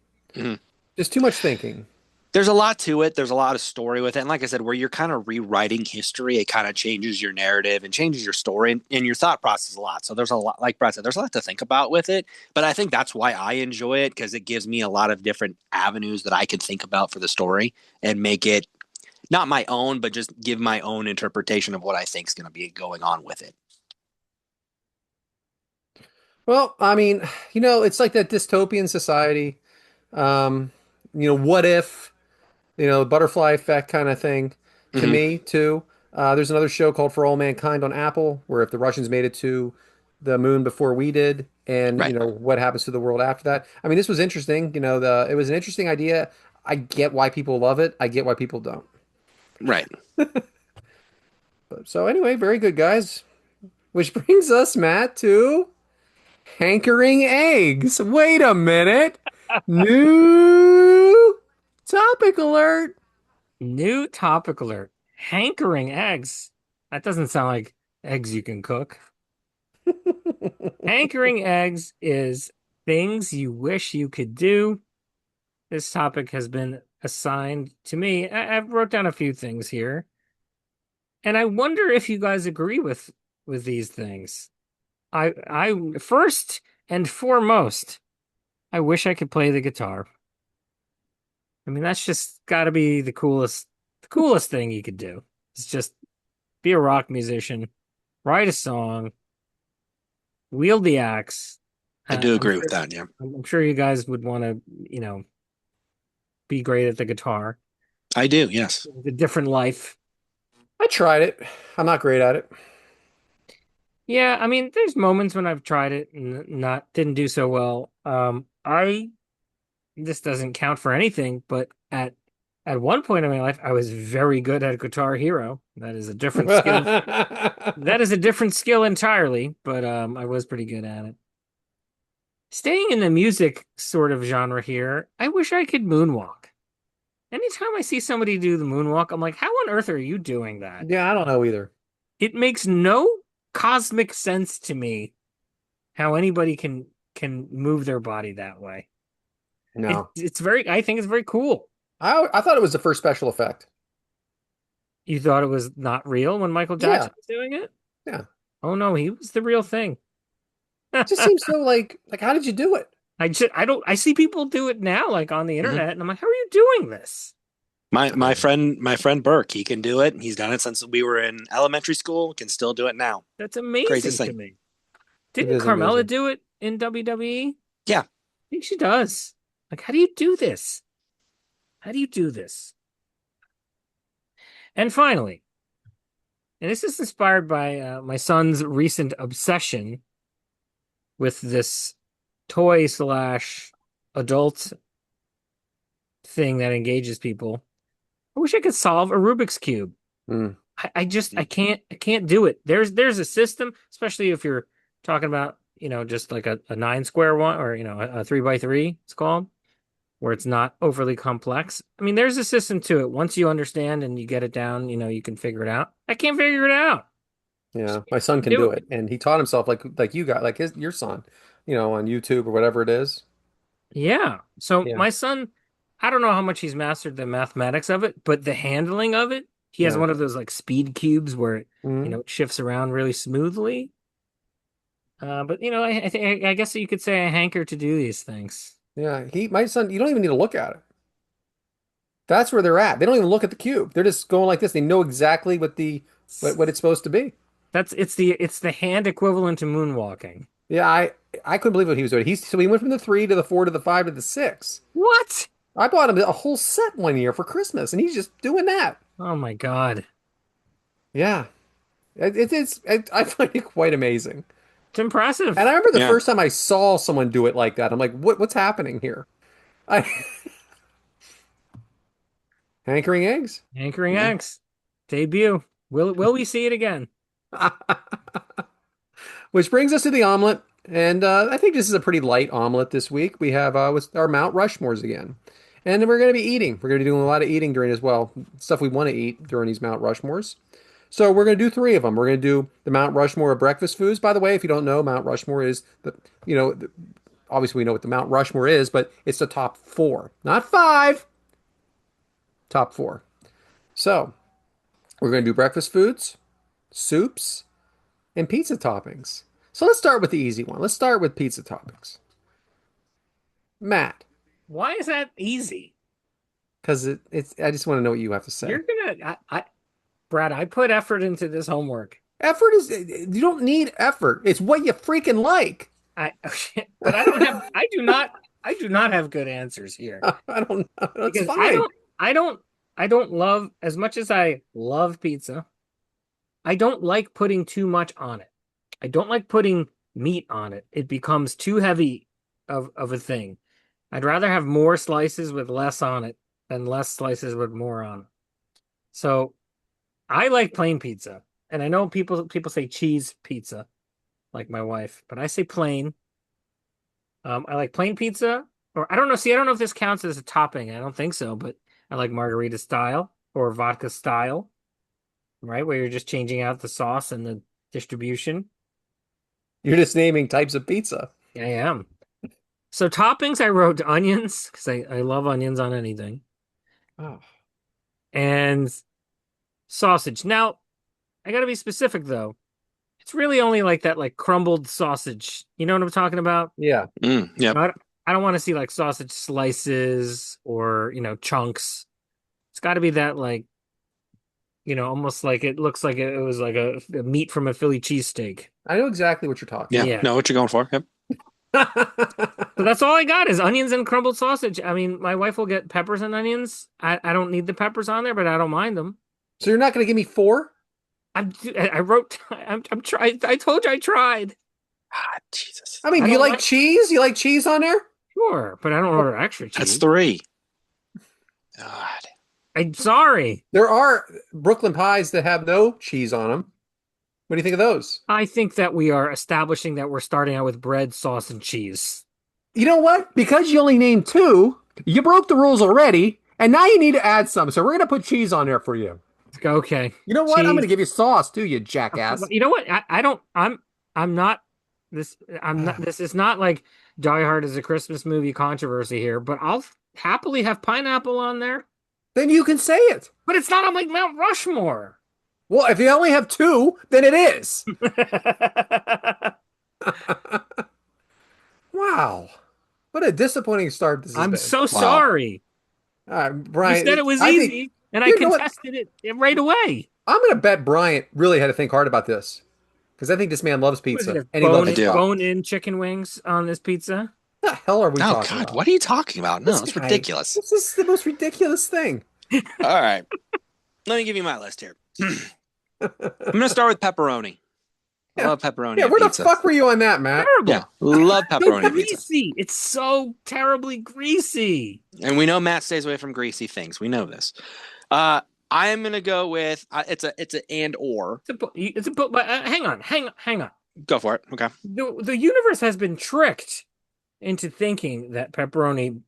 Speaker 1: Just too much thinking.
Speaker 2: There's a lot to it. There's a lot of story with it. And like I said, where you're kind of rewriting history, it kind of changes your narrative and changes your story and your thought process a lot. So there's a lot, like Brad said, there's a lot to think about with it. But I think that's why I enjoy it because it gives me a lot of different avenues that I can think about for the story and make it not my own, but just give my own interpretation of what I think is going to be going on with it.
Speaker 1: Well, I mean, it's like that dystopian society. Um, what if, butterfly effect kind of thing to
Speaker 2: Hmm.
Speaker 1: me too. There's another show called For All Mankind on Apple, where if the Russians made it to the moon before we did, and
Speaker 2: Right.
Speaker 1: what happens to the world after that. I mean, this was interesting. It was an interesting idea. I get why people love it. I get why people don't.
Speaker 2: Right.
Speaker 1: So anyway, very good, guys. Which brings us, Matt, to hankering eggs. Wait a minute. New topic alert.
Speaker 3: New topic alert. Hankering eggs. That doesn't sound like eggs you can cook. Hankering eggs is things you wish you could do. This topic has been assigned to me. I've wrote down a few things here, and I wonder if you guys agree with these things. I first and foremost, I wish I could play the guitar. I mean, that's just got to be the coolest thing you could do. It's just be a rock musician, write a song, wield the axe.
Speaker 2: I do
Speaker 3: I'm
Speaker 2: agree with
Speaker 3: sure
Speaker 2: that. Yeah.
Speaker 3: I'm sure you guys would want to, be great at the guitar.
Speaker 2: I do. Yes.
Speaker 3: It's a different life.
Speaker 1: I tried it. I'm not great at it.
Speaker 3: Yeah, I mean, there's moments when I've tried it and not didn't do so well. I This doesn't count for anything, but at At one point in my life, I was very good at Guitar Hero. That is a different skill.
Speaker 1: Yeah,
Speaker 3: That is a different skill entirely, but I was pretty good at it. Staying in the music sort of genre here, I wish I could moonwalk. Anytime I see somebody do the moonwalk, I'm like, how on earth are you doing that?
Speaker 1: I don't know either.
Speaker 3: It makes no cosmic sense to me how anybody can move their body that way.
Speaker 1: No.
Speaker 3: It's very I think it's very cool.
Speaker 1: I thought it was the first special effect.
Speaker 3: You thought it was not real when Michael
Speaker 1: Yeah,
Speaker 3: Jackson was doing it?
Speaker 1: yeah.
Speaker 3: Oh no, he was the real thing.
Speaker 1: It just seems so like how did you do it?
Speaker 3: I see people do it now like on the
Speaker 2: Mhm.
Speaker 3: internet and I'm like, how are you doing this?
Speaker 2: My friend Burke, he can do it. He's done it since we were in elementary school. Can still do it now.
Speaker 3: That's
Speaker 2: Craziest
Speaker 3: amazing to
Speaker 2: thing.
Speaker 3: me.
Speaker 1: It
Speaker 3: Didn't
Speaker 1: is
Speaker 3: Carmella
Speaker 1: amazing.
Speaker 3: do it in WWE? I
Speaker 2: Yeah.
Speaker 3: think she does. Like, how do you do this? How do you do this? And finally, and this is inspired by my son's recent obsession with this toy slash adult thing that engages people. I wish I could solve a Rubik's Cube.
Speaker 1: Mm.
Speaker 3: I can't do it. There's a system, especially if you're talking about, just like a nine square one or, a three by three, it's called, where it's not overly complex. I mean, there's a system to it. Once you understand and you get it down, you can figure it out. I can't figure it out.
Speaker 1: Yeah, my son can
Speaker 3: Do
Speaker 1: do
Speaker 3: it.
Speaker 1: it, and he taught himself like you got like his your son, on YouTube or whatever it is.
Speaker 3: Yeah. So
Speaker 1: Yeah,
Speaker 3: my son, I don't know how much he's mastered the mathematics of it, but the handling of it, he has
Speaker 1: yeah.
Speaker 3: one of those like speed cubes where
Speaker 1: Hmm.
Speaker 3: it shifts around really smoothly. But I guess you could say I hanker to do these things.
Speaker 1: Yeah, my son. You don't even need to look at it. That's where they're at. They don't even look at the cube. They're just going like this. They know exactly what it's supposed to be.
Speaker 3: It's the hand equivalent to moonwalking.
Speaker 1: Yeah, I couldn't believe what he was doing. He went from the three to the four to the five to the six.
Speaker 3: What?
Speaker 1: I bought him a whole set one year for Christmas, and he's just doing that.
Speaker 3: Oh my God.
Speaker 1: Yeah, I find it quite amazing.
Speaker 3: It's
Speaker 1: And I
Speaker 3: impressive.
Speaker 1: remember the
Speaker 2: Yeah.
Speaker 1: first time I saw someone do it like that. I'm like, what's happening here? I hankering eggs.
Speaker 3: Anchoring
Speaker 2: Yeah.
Speaker 3: X. Debut. Will we see it again?
Speaker 1: Which brings us to the omelet. And I think this is a pretty light omelet this week. We have with our Mount Rushmores again. And then we're going to be eating. We're going to be doing a lot of eating during as well. Stuff we want to eat during these Mount Rushmores. So we're going to do three of them. We're going to do the Mount Rushmore of breakfast foods. By the way, if you don't know, Mount Rushmore is obviously we know what the Mount Rushmore is, but it's the top four, not five, top four. So we're going to do breakfast foods, soups, and pizza toppings. So let's start with the easy one. Let's start with pizza toppings. Matt,
Speaker 3: Why is that easy?
Speaker 1: because it's I just want to know what you have to say.
Speaker 3: You're gonna, Brad, I put effort into this homework.
Speaker 1: Effort is you don't need effort. It's what you freaking like.
Speaker 3: I, but I do not have good answers here
Speaker 1: I don't know. That's
Speaker 3: because
Speaker 1: fine.
Speaker 3: I don't love as much as I love pizza. I don't like putting too much on it. I don't like putting meat on it. It becomes too heavy of a thing. I'd rather have more slices with less on it than less slices with more on it. So I like plain pizza. And I know people say cheese pizza, like my wife, but I say plain. I like plain pizza, or I don't know. See, I don't know if this counts as a topping. I don't think so, but I like margarita style or vodka style, right? Where you're just changing out the sauce and the distribution.
Speaker 1: You're just naming types of pizza.
Speaker 3: I am. So toppings, I wrote onions because I love onions on anything,
Speaker 1: Oh,
Speaker 3: and sausage. Now, I gotta be specific though. It's really only like that, like crumbled sausage. You know what I'm talking about?
Speaker 1: yeah.
Speaker 2: Yep.
Speaker 3: I don't want to see like sausage slices or, chunks. It's got to be that like, almost like it looks like it was like a meat from a Philly cheesesteak.
Speaker 1: I know exactly what you're talking
Speaker 2: Yeah.
Speaker 3: Yeah.
Speaker 2: Know what you're going for. Yep.
Speaker 1: about.
Speaker 3: So that's all I got is onions and crumbled sausage. I mean, my wife will get peppers and onions. I don't need the peppers on there, but I don't mind them.
Speaker 1: So you're not going to give me four?
Speaker 3: I wrote, I'm trying. I told you I tried.
Speaker 2: Ah, Jesus.
Speaker 1: I mean,
Speaker 3: I
Speaker 1: do you
Speaker 3: don't
Speaker 1: like
Speaker 3: like,
Speaker 1: cheese? You like cheese on there?
Speaker 3: sure, but I don't order extra
Speaker 2: That's
Speaker 3: cheese.
Speaker 2: three. God.
Speaker 3: I'm sorry.
Speaker 1: There are Brooklyn pies that have no cheese on them. What do you think of those?
Speaker 3: I think that we are establishing that we're starting out with bread, sauce, and cheese.
Speaker 1: You know what? Because you only named two, you broke the rules already, and now you need to add some. So we're gonna put cheese on there for you.
Speaker 3: Okay.
Speaker 1: You know what? I'm gonna
Speaker 3: Cheese.
Speaker 1: give you sauce too, you jackass.
Speaker 3: You know what? I don't I'm not this I'm not this is not like Die Hard is a Christmas movie controversy here, but I'll happily have pineapple on there.
Speaker 1: Then you can say it.
Speaker 3: But it's not on like Mount Rushmore.
Speaker 1: Well, if you only have two, then it is. Wow. What a disappointing start this has
Speaker 3: I'm
Speaker 1: been.
Speaker 3: so
Speaker 2: Wow.
Speaker 3: sorry. You said
Speaker 1: Brian,
Speaker 3: it was
Speaker 1: I think,
Speaker 3: easy, and I
Speaker 1: you know what?
Speaker 3: contested it right away.
Speaker 1: I'm going to bet Bryant really had to think hard about this because I think this man loves
Speaker 3: Was it
Speaker 1: pizza
Speaker 3: a
Speaker 1: and he loves
Speaker 2: I
Speaker 1: his
Speaker 2: do.
Speaker 1: pie.
Speaker 3: bone in chicken wings on this pizza?
Speaker 1: What the hell are we
Speaker 2: Oh
Speaker 1: talking
Speaker 2: God,
Speaker 1: about?
Speaker 2: what are you talking about? No,
Speaker 1: This
Speaker 2: it's
Speaker 1: guy,
Speaker 2: ridiculous.
Speaker 1: this is the most ridiculous thing.
Speaker 2: All right, let me give you my list here. I'm gonna start with pepperoni. I love pepperoni
Speaker 1: Yeah,
Speaker 2: on
Speaker 1: where the
Speaker 2: pizza.
Speaker 1: fuck were you on that, Matt?
Speaker 3: Terrible.
Speaker 2: Yeah, love
Speaker 3: So
Speaker 2: pepperoni on pizza.
Speaker 3: greasy. It's so terribly greasy.
Speaker 2: And we know Matt stays away from greasy things. We know this. I am gonna go with it's a and or.
Speaker 3: But hang on.
Speaker 2: Go for it. Okay.
Speaker 3: The universe has been tricked into thinking that pepperoni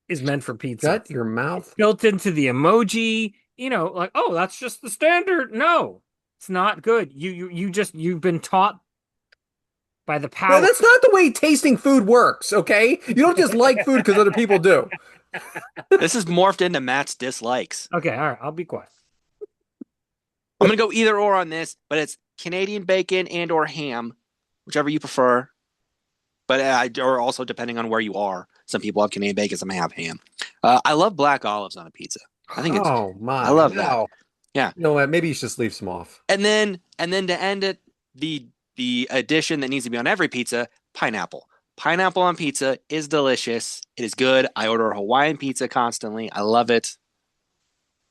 Speaker 3: is meant for pizza.
Speaker 1: Shut your mouth.
Speaker 3: Built into the emoji, like, oh, that's just the standard. No, it's not good. You've been taught by the
Speaker 1: No,
Speaker 3: power.
Speaker 1: that's not the way tasting food works, okay? You don't just like food because other people do.
Speaker 2: This is morphed into Matt's dislikes.
Speaker 3: Okay, all right, I'll be quiet.
Speaker 2: I'm gonna go either or on this, but it's Canadian bacon and or ham, whichever you prefer. But or also depending on where you are. Some people have Canadian bacon, some have ham. I love black olives on a pizza. I think it's.
Speaker 1: Oh my.
Speaker 2: I love that.
Speaker 1: No.
Speaker 2: Yeah.
Speaker 1: You know what? Maybe you should just leave some off.
Speaker 2: And then to end it, the addition that needs to be on every pizza, pineapple. Pineapple on pizza is delicious. It is good. I order a Hawaiian pizza constantly. I love it.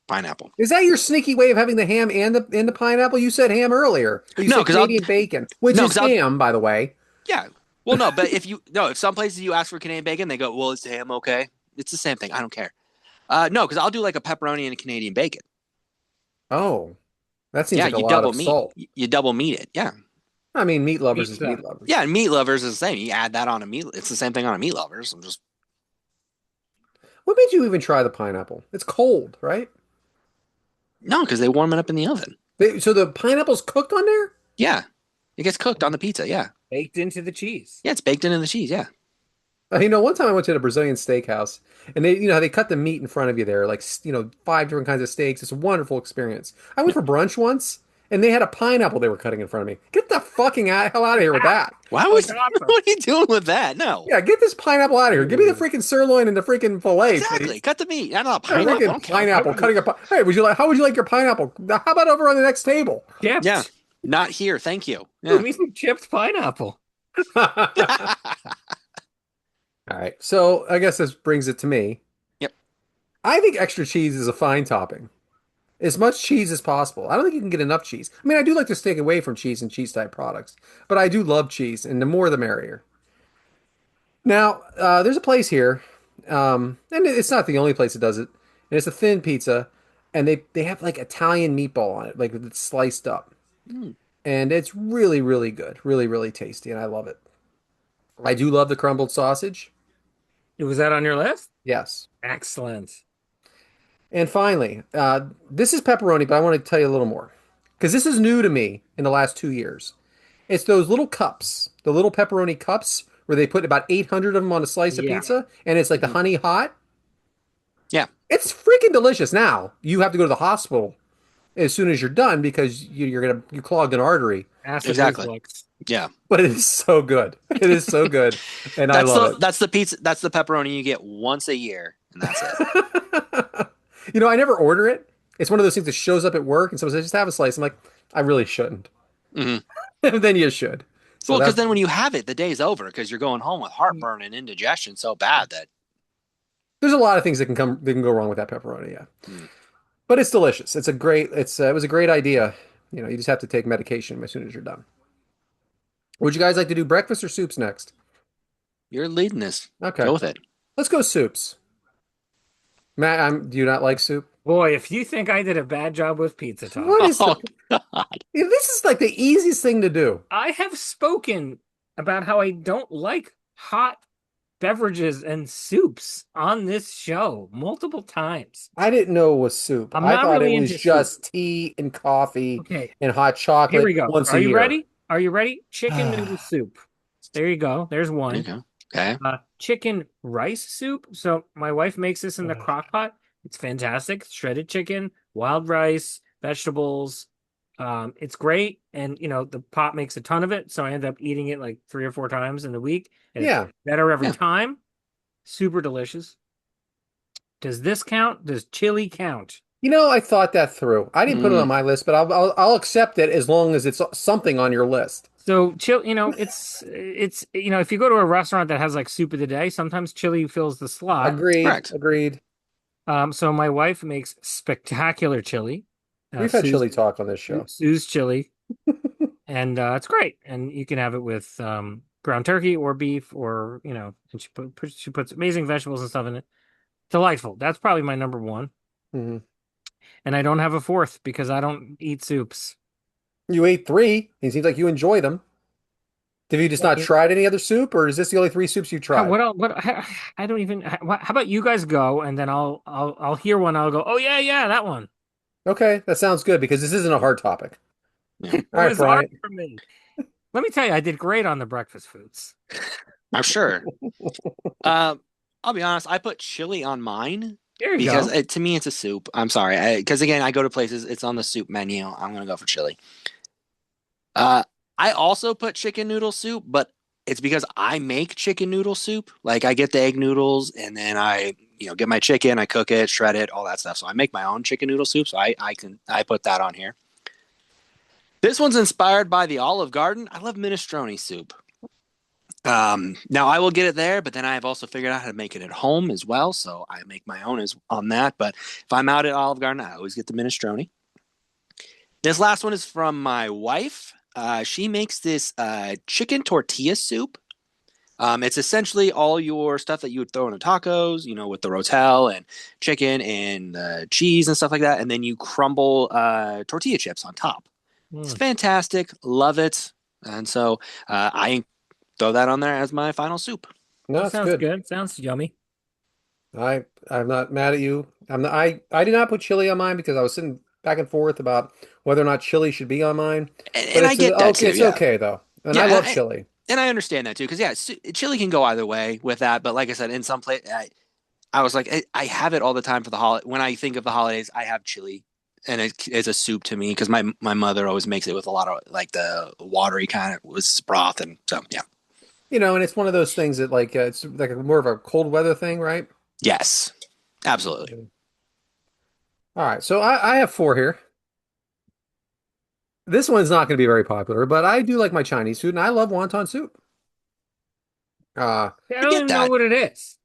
Speaker 2: Pineapple.
Speaker 1: Is that your sneaky way of having the ham and the pineapple? You said ham earlier. But you
Speaker 2: No,
Speaker 1: said
Speaker 2: because
Speaker 1: Canadian bacon, which
Speaker 2: no,
Speaker 1: is
Speaker 2: 'cause I'll-
Speaker 1: ham, by the way.
Speaker 2: Yeah. Well, no, but if some places you ask for Canadian bacon, they go, well, is ham okay? It's the same thing. I don't care. No, because I'll do like a pepperoni and a Canadian bacon.
Speaker 1: Oh, that seems
Speaker 2: Yeah,
Speaker 1: like a
Speaker 2: you
Speaker 1: lot
Speaker 2: double
Speaker 1: of
Speaker 2: meat.
Speaker 1: salt.
Speaker 2: You double meat it. Yeah.
Speaker 1: I mean, meat lovers is
Speaker 3: Pizza.
Speaker 1: meat lovers.
Speaker 2: Yeah, and meat lovers is the same. You add that on a meat. It's the same thing on a meat lovers. I'm just
Speaker 1: What made you even try the pineapple? It's cold, right?
Speaker 2: no, because they warm it up in the oven.
Speaker 1: So the pineapple's cooked on there?
Speaker 2: Yeah, it gets cooked on the pizza. Yeah,
Speaker 3: Baked into the cheese.
Speaker 2: yeah, it's baked into the cheese. Yeah.
Speaker 1: One time I went to the Brazilian steakhouse and how they cut the meat in front of you there, like, five different kinds of steaks. It's a wonderful experience. I went for brunch once and they had a pineapple they were cutting in front of me. Get the hell out of here with that.
Speaker 2: Why
Speaker 3: Oh,
Speaker 2: was
Speaker 3: God.
Speaker 2: what are you doing with that? No.
Speaker 1: Yeah, get this pineapple out of here. Give me the freaking sirloin and the freaking filet,
Speaker 2: Exactly.
Speaker 1: please.
Speaker 2: Cut the meat. I don't know
Speaker 1: Yeah,
Speaker 2: pineapple. I
Speaker 1: freaking
Speaker 2: don't care.
Speaker 1: pineapple cutting a Hey, how would you like your pineapple? How about over on the next table?
Speaker 3: Chipped.
Speaker 2: Yeah, not here. Thank you.
Speaker 3: Give
Speaker 2: Yeah.
Speaker 3: me some chipped pineapple.
Speaker 1: All right. So I guess this brings it to me.
Speaker 2: Yep.
Speaker 1: I think extra cheese is a fine topping. As much cheese as possible. I don't think you can get enough cheese. I mean, I do like to stay away from cheese and cheese type products, but I do love cheese, and the more the merrier. Now, there's a place here, and it's not the only place that does it. And it's a thin pizza, and they have like Italian meatball on it, like it's sliced up,
Speaker 2: Mm.
Speaker 1: and it's really really good, really really tasty, and I love it. I do love the crumbled sausage.
Speaker 3: Was that on your list?
Speaker 1: Yes.
Speaker 3: Excellent.
Speaker 1: And finally, this is pepperoni, but I want to tell you a little more because this is new to me in the last 2 years. It's those little cups, the little pepperoni cups, where they put about 800 of them on a slice of
Speaker 3: Yeah.
Speaker 1: pizza, and it's like the honey hot.
Speaker 2: Yeah.
Speaker 1: It's freaking delicious. Now you have to go to the hospital as soon as you're done because you clogged an artery.
Speaker 3: Acid
Speaker 2: Exactly.
Speaker 3: reflux.
Speaker 2: Yeah.
Speaker 1: But it is so good. It is so good, and I love it.
Speaker 2: That's the pizza. That's the pepperoni you get once a year, and that's it.
Speaker 1: I never order it. It's one of those things that shows up at work, and someone says, "Just have a slice." I'm like, I really shouldn't.
Speaker 2: hmm
Speaker 1: Then you should. So
Speaker 2: Well, because
Speaker 1: that's
Speaker 2: then when you have it, the day's over because you're going home with heartburn and indigestion so bad that
Speaker 1: there's a lot of things that can go wrong with that pepperoni, yeah.
Speaker 2: Mm.
Speaker 1: But it's delicious. It was a great idea. You just have to take medication as soon as you're done. Would you guys like to do breakfast or soups next?
Speaker 2: you're leading this.
Speaker 1: Okay.
Speaker 2: Go with it.
Speaker 1: Let's go soups. Matt, do you not like soup?
Speaker 3: Boy, if you think I did a bad job with pizza
Speaker 1: What is
Speaker 3: toppings,
Speaker 2: Oh
Speaker 1: the?
Speaker 2: God.
Speaker 1: This is like the easiest thing to do.
Speaker 3: I have spoken about how I don't like hot beverages and soups on this show multiple times.
Speaker 1: I didn't know it was soup.
Speaker 3: I'm
Speaker 1: I
Speaker 3: not
Speaker 1: thought it
Speaker 3: really
Speaker 1: was
Speaker 3: into soup.
Speaker 1: just tea and coffee
Speaker 3: Okay,
Speaker 1: and hot
Speaker 3: here
Speaker 1: chocolate
Speaker 3: we go.
Speaker 1: once a
Speaker 3: Are you
Speaker 1: year.
Speaker 3: ready? Are you ready? Chicken noodle soup. There you go. There's
Speaker 2: There you
Speaker 3: one.
Speaker 2: go. Okay.
Speaker 3: Chicken rice soup. So my wife makes this in the crock pot. It's fantastic. Shredded chicken, wild rice, vegetables. It's great. And the pot makes a ton of it. So I end up eating it like 3 or 4 times in the week. And it's
Speaker 1: Yeah.
Speaker 3: better every
Speaker 2: Yeah.
Speaker 3: time. Super delicious. Does this count? Does chili count?
Speaker 1: I thought that through. I didn't put it on
Speaker 2: Mm.
Speaker 1: my list, but I'll accept it as long as it's something on your list.
Speaker 3: So if you go to a restaurant that has like soup of the day, sometimes chili fills the slot.
Speaker 1: Agreed.
Speaker 2: Correct.
Speaker 1: Agreed.
Speaker 3: So my wife makes spectacular chili,
Speaker 1: We've had chili talk on this show.
Speaker 3: Sue's chili, and it's great. And you can have it with ground turkey or beef, or and she puts amazing vegetables and stuff in it. Delightful. That's probably my number one.
Speaker 1: Mhm.
Speaker 3: And I don't have a fourth because I don't eat soups.
Speaker 1: You ate three. It seems like you enjoy them. Have you just not tried any other soup, or is this the only three soups you've
Speaker 3: How,
Speaker 1: tried?
Speaker 3: what else, I don't even. How about you guys go and then I'll hear one. I'll go. Oh yeah, yeah, that one.
Speaker 1: Okay, that sounds good because this isn't a hard topic.
Speaker 2: Yeah.
Speaker 3: It
Speaker 1: All right,
Speaker 3: was hard
Speaker 1: Bryant.
Speaker 3: for me. Let me tell you, I did great on the breakfast foods.
Speaker 2: I'm sure. I'll be honest. I put chili on mine
Speaker 3: There you
Speaker 2: because
Speaker 3: go.
Speaker 2: to me it's a soup. I'm sorry. Because again, I go to places. It's on the soup menu. I'm gonna go for chili. Uh, I also put chicken noodle soup, but it's because I make chicken noodle soup. Like I get the egg noodles and then I get my chicken, I cook it, shred it, all that stuff. So I make my own chicken noodle soup. So I put that on here. This one's inspired by the Olive Garden. I love minestrone soup. Now I will get it there, but then I have also figured out how to make it at home as well. So I make my own as on that. But if I'm out at Olive Garden, I always get the minestrone. This last one is from my wife. She makes this chicken tortilla soup. It's essentially all your stuff that you would throw in the tacos, with the rotel and chicken and cheese and stuff like that. And then you crumble tortilla chips on top. It's
Speaker 3: Mm,
Speaker 2: fantastic. Love it. And so I throw that on there as my final soup.
Speaker 1: No,
Speaker 3: that
Speaker 1: it's
Speaker 3: sounds
Speaker 1: good.
Speaker 3: good. Sounds yummy.
Speaker 1: I'm not mad at you. I did not put chili on mine because I was sitting back and forth about whether or not chili should be on mine. But
Speaker 2: And I get that too.
Speaker 1: it's
Speaker 2: Yeah.
Speaker 1: okay though. And I
Speaker 2: Yeah.
Speaker 1: love chili.
Speaker 2: And I understand that too. Because, yeah, chili can go either way with that. But like I said, in some place, I was like, I have it all the time for the holiday. When I think of the holidays, I have chili. And it's a soup to me because my mother always makes it with a lot of like the watery kind of with broth. And so, yeah.
Speaker 1: And it's one of those things that like it's like more of a cold weather thing, right?
Speaker 2: Yes, absolutely.
Speaker 1: All right, so I have four here. This one's not going to be very popular, but I do like my Chinese food, and I love wonton soup. Uh,
Speaker 3: I
Speaker 2: I
Speaker 3: don't
Speaker 2: get
Speaker 3: even know
Speaker 2: that.
Speaker 3: what it is.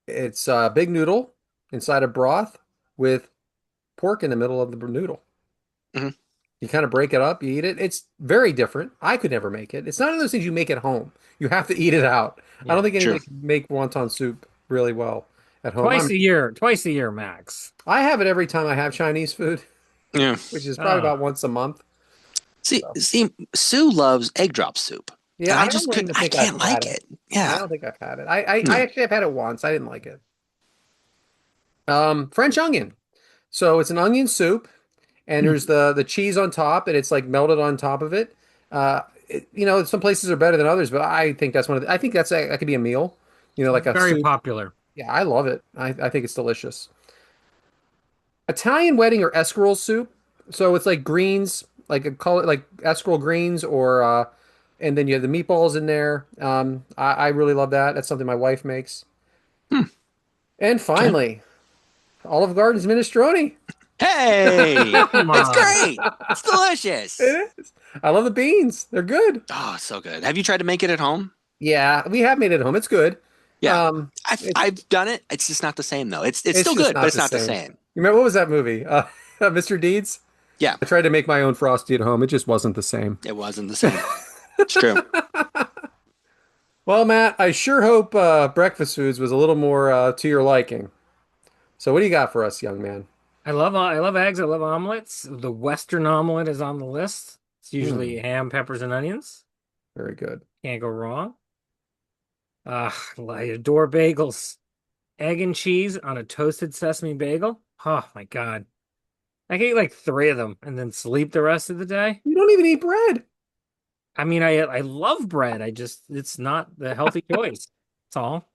Speaker 1: it's a big noodle inside a broth with pork in the middle of the noodle.
Speaker 2: Hmm.
Speaker 1: You kind of break it up, you eat it. It's very different. I could never make it. It's not one of those things you make at home. You have to eat it out. I don't
Speaker 3: Yeah,
Speaker 1: think
Speaker 2: True.
Speaker 1: anybody can make wonton soup really well at home.
Speaker 3: twice a year max.
Speaker 1: I have it every time I have Chinese food,
Speaker 2: Yeah.
Speaker 1: which is probably
Speaker 3: Oh,
Speaker 1: about once a month. So,
Speaker 2: See, Sue loves egg drop soup, and
Speaker 1: yeah,
Speaker 2: I
Speaker 1: I
Speaker 2: just
Speaker 1: don't
Speaker 2: couldn't.
Speaker 1: even
Speaker 2: I
Speaker 1: think I've
Speaker 2: can't
Speaker 1: had
Speaker 2: like
Speaker 1: it.
Speaker 2: it.
Speaker 1: I
Speaker 2: Yeah.
Speaker 1: don't think I've had it. I
Speaker 2: No.
Speaker 1: actually have had it once. I didn't like it. French onion. So it's an onion soup, and there's the cheese on top, and it's like melted on top of it. Some places are better than others, but I think that's one of I think that could be a meal. Like a
Speaker 3: very
Speaker 1: soup.
Speaker 3: popular.
Speaker 1: Yeah, I love it. I think it's delicious. Italian wedding or escarole soup. So it's like greens, call it like escarole greens, or and then you have the meatballs in there. I really love that. That's something my wife makes.
Speaker 2: Hmm.
Speaker 1: And
Speaker 2: Okay.
Speaker 1: finally, Olive Garden's minestrone.
Speaker 2: Hey,
Speaker 3: Come
Speaker 2: it's
Speaker 3: on.
Speaker 2: great. It's delicious.
Speaker 1: It is. I love the beans. They're good.
Speaker 2: Oh, it's so good. Have you tried to make it at home?
Speaker 1: Yeah, we have made it at home. It's good.
Speaker 2: Yeah,
Speaker 1: Um, it's
Speaker 2: I've done it. It's just not the same though. It's
Speaker 1: it's
Speaker 2: still
Speaker 1: just
Speaker 2: good, but
Speaker 1: not
Speaker 2: it's
Speaker 1: the
Speaker 2: not the
Speaker 1: same.
Speaker 2: same.
Speaker 1: You remember what was that movie? Mr. Deeds?
Speaker 2: Yeah,
Speaker 1: I tried to make my own frosty at home. It just wasn't the same.
Speaker 2: it wasn't the same. It's true.
Speaker 1: Well, Matt, I sure hope breakfast foods was a little more to your liking. So what do you got for us, young man?
Speaker 3: I love eggs. I love omelets. The Western omelet is on the list. It's usually
Speaker 1: Hmm,
Speaker 3: ham, peppers, and onions.
Speaker 1: very good.
Speaker 3: Can't go wrong. I adore bagels. Egg and cheese on a toasted sesame bagel. Oh my God. I can eat like three of them and then sleep the rest of the day.
Speaker 1: You don't even eat bread.
Speaker 3: I mean, I love bread. It's not the healthy choice. That's all.